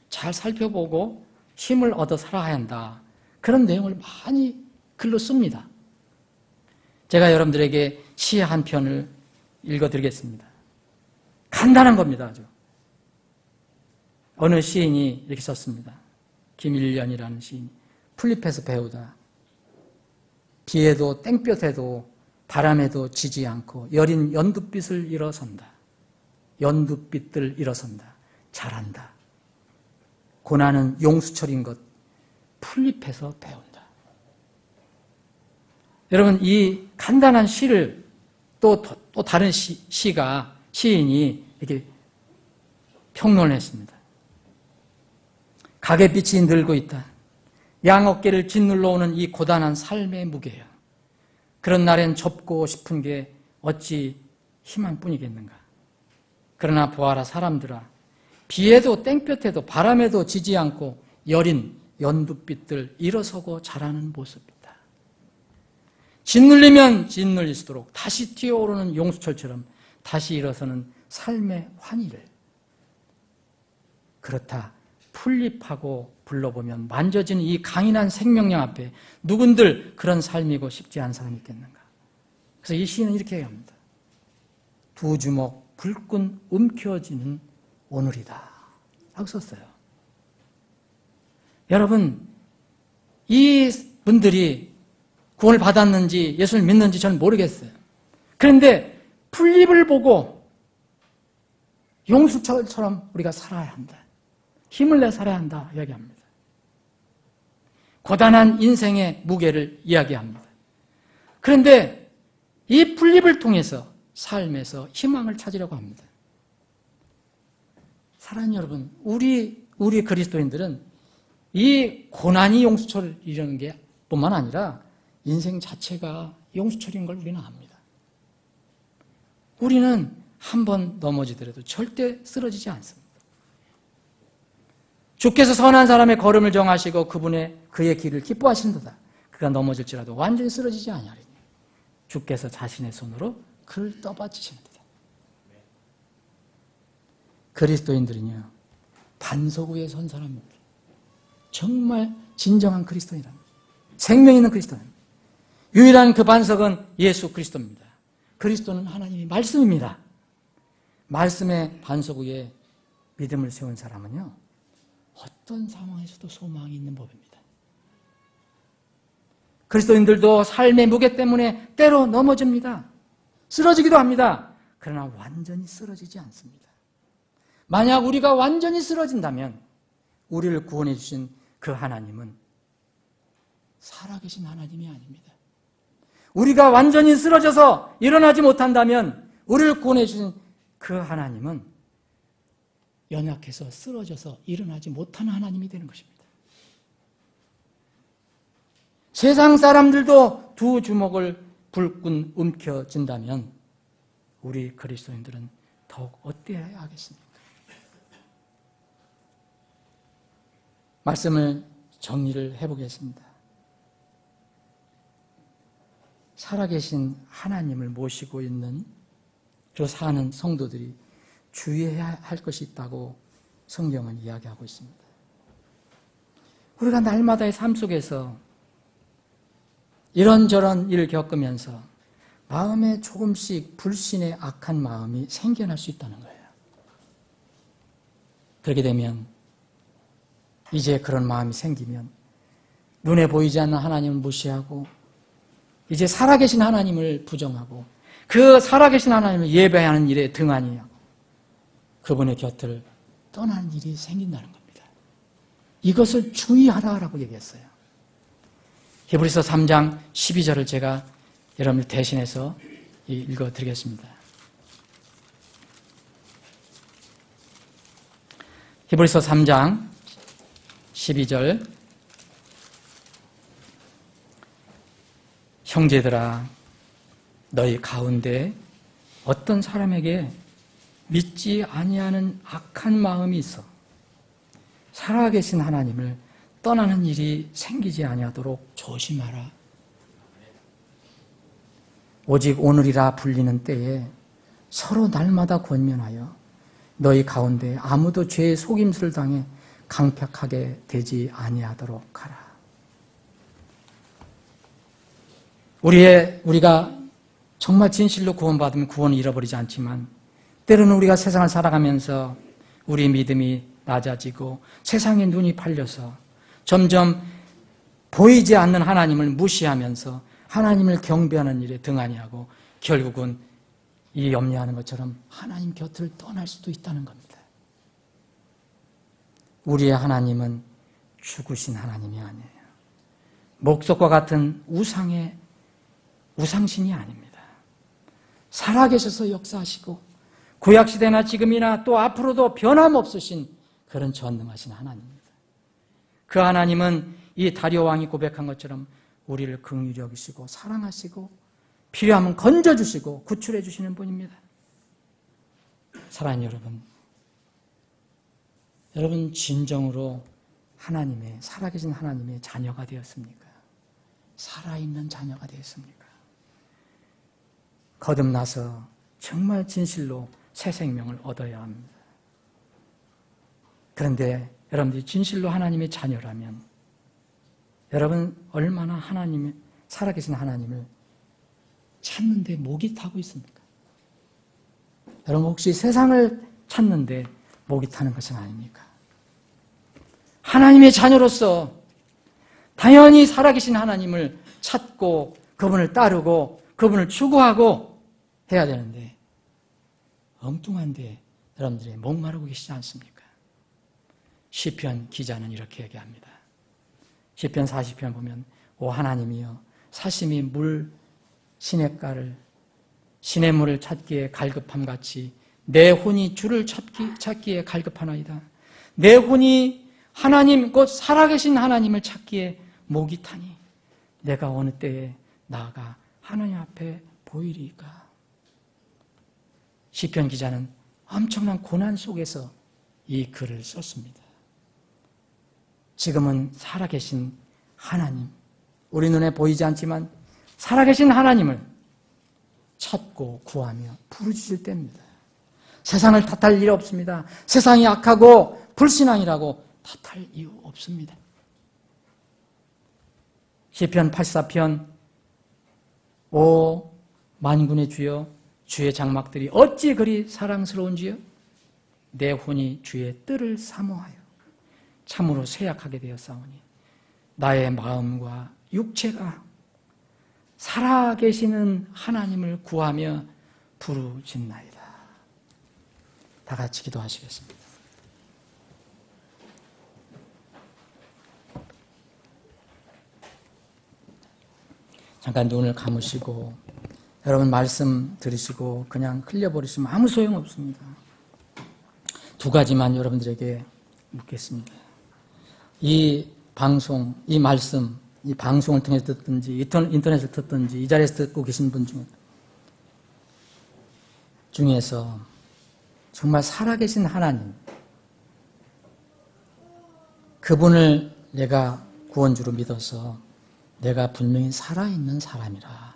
잘 살펴보고 힘을 얻어 살아야 한다. 그런 내용을 많이 글로 씁니다. 제가 여러분들에게 시 한 편을 읽어드리겠습니다. 간단한 겁니다. 아주. 어느 시인이 이렇게 썼습니다. 김일련이라는 시인이 풀잎에서 배우다. 비에도 땡볕에도 바람에도 지지 않고 여린 연두빛을 일어선다. 연두빛들 일어선다. 잘한다. 고난은 용수철인 것 풀잎에서 배운다. 여러분 이 간단한 시를 또 다른 시인이 이렇게 평론을 했습니다. 가게빛이 늘고 있다. 양 어깨를 짓눌러 오는 이 고단한 삶의 무게야. 그런 날엔 접고 싶은 게 어찌 희망뿐이겠는가. 그러나 보아라 사람들아. 비에도 땡볕에도 바람에도 지지 않고 여린 연두빛들 일어서고 자라는 모습이다. 짓눌리면 짓눌릴수록 다시 뛰어오르는 용수철처럼 다시 일어서는 삶의 환희를. 그렇다. 풀잎하고 불러보면 만져지는 이 강인한 생명력 앞에 누군들 그런 삶이고 싶지 않은 사람이 있겠는가. 그래서 이 시인은 이렇게 얘기합니다. 두 주먹 불끈 움켜쥐는 오늘이다 하고 썼어요. 여러분 이 분들이 구원을 받았는지 예수를 믿는지 저는 모르겠어요. 그런데 풀잎을 보고 용수철처럼 우리가 살아야 한다. 힘을 내 살아야 한다 이야기합니다. 고단한 인생의 무게를 이야기합니다. 그런데 이 풀잎을 통해서 삶에서 희망을 찾으려고 합니다. 사랑하는 여러분, 우리 그리스도인들은 이 고난이 용수철을 이루는 게 뿐만 아니라 인생 자체가 용수철인 걸 우리는 압니다. 우리는 한 번 넘어지더라도 절대 쓰러지지 않습니다. 주께서 선한 사람의 걸음을 정하시고 그의 길을 기뻐하시는도다. 그가 넘어질지라도 완전히 쓰러지지 아니하리니 주께서 자신의 손으로 그를 떠받치시는도다. 그리스도인들은요, 반석 위에 선 사람입니다. 정말 진정한 그리스도인입니다. 생명 있는 그리스도입니다. 유일한 그 반석은 예수 그리스도입니다. 그리스도는 하나님의 말씀입니다. 말씀의 반석 위에 믿음을 세운 사람은요, 어떤 상황에서도 소망이 있는 법입니다. 그리스도인들도 삶의 무게 때문에 때로 넘어집니다. 쓰러지기도 합니다. 그러나 완전히 쓰러지지 않습니다. 만약 우리가 완전히 쓰러진다면 우리를 구원해 주신 그 하나님은 살아계신 하나님이 아닙니다. 우리가 완전히 쓰러져서 일어나지 못한다면 우리를 구원해 주신 그 하나님은 연약해서 쓰러져서 일어나지 못하는 하나님이 되는 것입니다. 세상 사람들도 두 주먹을 불끈 움켜쥔다면 우리 그리스도인들은 더욱 어때야 하겠습니까? 말씀을 정리를 해보겠습니다. 살아계신 하나님을 모시고 있는 그리고 사는 성도들이 주의해야 할 것이 있다고 성경은 이야기하고 있습니다. 우리가 날마다의 삶 속에서 이런저런 일을 겪으면서 마음에 조금씩 불신의 악한 마음이 생겨날 수 있다는 거예요. 그렇게 되면 이제 그런 마음이 생기면 눈에 보이지 않는 하나님을 무시하고 이제 살아계신 하나님을 부정하고 그 살아계신 하나님을 예배하는 일에 등한히 하고 그분의 곁을 떠나는 일이 생긴다는 겁니다. 이것을 주의하라고 얘기했어요. 히브리서 3장 12절을 제가 여러분을 대신해서 읽어드리겠습니다. 히브리서 3장 12절 형제들아 너희 가운데 어떤 사람에게 믿지 아니하는 악한 마음이 있어 살아계신 하나님을 떠나는 일이 생기지 아니하도록 조심하라. 오직 오늘이라 불리는 때에 서로 날마다 권면하여 너희 가운데 아무도 죄의 속임수를 당해 강팍하게 되지 아니하도록 하라. 우리가 정말 진실로 구원받으면 구원을 잃어버리지 않지만 때로는 우리가 세상을 살아가면서 우리 믿음이 낮아지고 세상의 눈이 팔려서 점점 보이지 않는 하나님을 무시하면서 하나님을 경배하는 일에 등한히 하고 결국은 이 염려하는 것처럼 하나님 곁을 떠날 수도 있다는 겁니다. 우리의 하나님은 죽으신 하나님이 아니에요. 목석과 같은 우상신이 아닙니다. 살아계셔서 역사하시고 구약시대나 지금이나 또 앞으로도 변함없으신 그런 전능하신 하나님입니다. 그 하나님은 이 다리오 왕이 고백한 것처럼 우리를 긍휼히 여기시고 사랑하시고 필요하면 건져주시고 구출해 주시는 분입니다. 사랑하는 여러분 진정으로 살아계신 하나님의 자녀가 되었습니까? 살아있는 자녀가 되었습니까? 거듭나서 정말 진실로 새 생명을 얻어야 합니다. 그런데 여러분들이 진실로 하나님의 자녀라면 여러분 얼마나 살아계신 하나님을 찾는데 목이 타고 있습니까? 여러분 혹시 세상을 찾는데 목이 타는 것은 아닙니까? 하나님의 자녀로서 당연히 살아계신 하나님을 찾고 그분을 따르고 그분을 추구하고 해야 되는데 엉뚱한데 여러분들이 목마르고 계시지 않습니까? 시편 기자는 이렇게 얘기합니다. 시편 40편 보면 오 하나님이여 사심이 물 시냇물을 찾기에 갈급함같이 내 혼이 주를 찾기에 갈급하나이다. 내 혼이 하나님 곧 살아계신 하나님을 찾기에 목이 타니 내가 어느 때에 나아가 하나님 앞에 보이리까. 시편 기자는 엄청난 고난 속에서 이 글을 썼습니다. 지금은 살아계신 하나님, 우리 눈에 보이지 않지만 살아계신 하나님을 찾고 구하며 부르짖을 때입니다. 세상을 탓할 일 없습니다. 세상이 악하고 불신앙이라고 탓할 이유 없습니다. 시편 84편 오 만군의 주여 주의 장막들이 어찌 그리 사랑스러운지요? 내 혼이 주의 뜰을 사모하여 참으로 쇠약하게 되었사오니 나의 마음과 육체가 살아계시는 하나님을 구하며 부르짖나이다. 다 같이 기도하시겠습니다. 잠깐 눈을 감으시고 여러분 말씀 들으시고 그냥 흘려버리시면 아무 소용없습니다. 두 가지만 여러분들에게 묻겠습니다. 이 방송, 이 말씀, 이 방송을 통해서 듣든지 인터넷을 듣든지 이 자리에서 듣고 계신 분 중에서 정말 살아계신 하나님, 그분을 내가 구원주로 믿어서 내가 분명히 살아있는 사람이라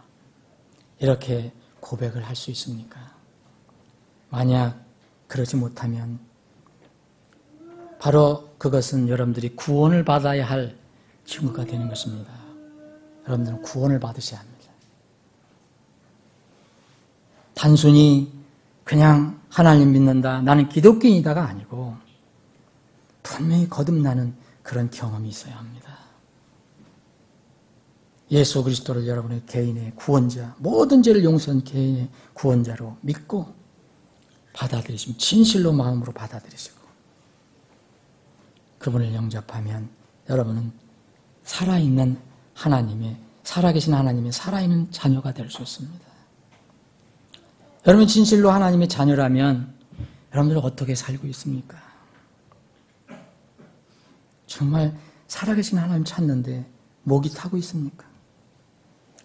이렇게 고백을 할 수 있습니까? 만약 그러지 못하면 바로 그것은 여러분들이 구원을 받아야 할 증거가 되는 것입니다. 여러분들은 구원을 받으셔야 합니다. 단순히 그냥 하나님 믿는다, 나는 기독교인이다가 아니고 분명히 거듭나는 그런 경험이 있어야 합니다. 예수 그리스도를 여러분의 개인의 구원자, 모든 죄를 용서한 개인의 구원자로 믿고 받아들이시면 진실로 마음으로 받아들이시고 그분을 영접하면 여러분은 살아있는 하나님의, 살아계신 하나님의 살아있는 자녀가 될 수 있습니다. 여러분 진실로 하나님의 자녀라면 여러분들은 어떻게 살고 있습니까? 정말 살아계신 하나님 찾는데 목이 타고 있습니까?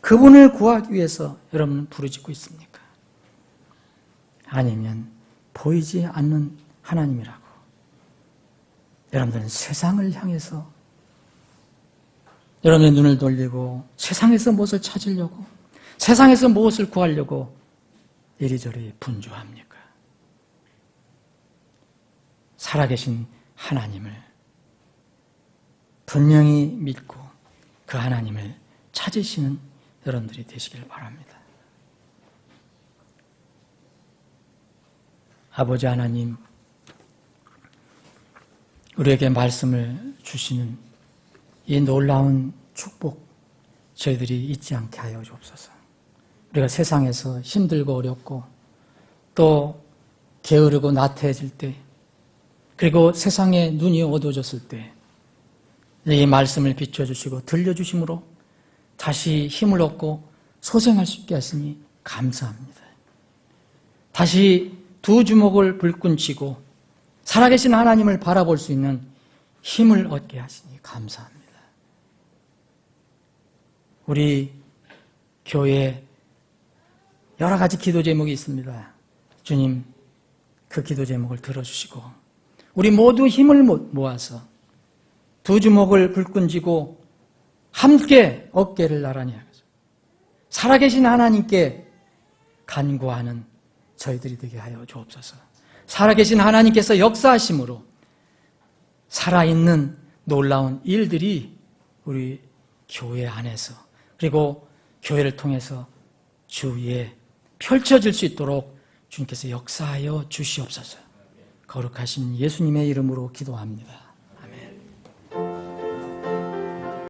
그분을 구하기 위해서 여러분은 부르짖고 있습니까? 아니면 보이지 않는 하나님이라고 여러분들은 세상을 향해서 여러분의 눈을 돌리고 세상에서 무엇을 찾으려고 세상에서 무엇을 구하려고 이리저리 분주합니까? 살아계신 하나님을 분명히 믿고 그 하나님을 찾으시는 여러분들이 되시길 바랍니다. 아버지 하나님, 우리에게 말씀을 주시는 이 놀라운 축복 저희들이 잊지 않게 하여 주옵소서. 우리가 세상에서 힘들고 어렵고 또 게으르고 나태해질 때 그리고 세상에 눈이 어두워졌을 때 이 말씀을 비춰주시고 들려주심으로 다시 힘을 얻고 소생할 수 있게 하시니 감사합니다. 다시 두 주먹을 불끈 쥐고 살아계신 하나님을 바라볼 수 있는 힘을 얻게 하시니 감사합니다. 우리 교회에 여러 가지 기도 제목이 있습니다. 주님, 그 기도 제목을 들어주시고 우리 모두 힘을 모아서 두 주먹을 불끈 쥐고 함께 어깨를 나란히 하면서 살아계신 하나님께 간구하는 저희들이 되게 하여 주옵소서. 살아계신 하나님께서 역사하심으로 살아있는 놀라운 일들이 우리 교회 안에서 그리고 교회를 통해서 주위에 펼쳐질 수 있도록 주님께서 역사하여 주시옵소서. 거룩하신 예수님의 이름으로 기도합니다.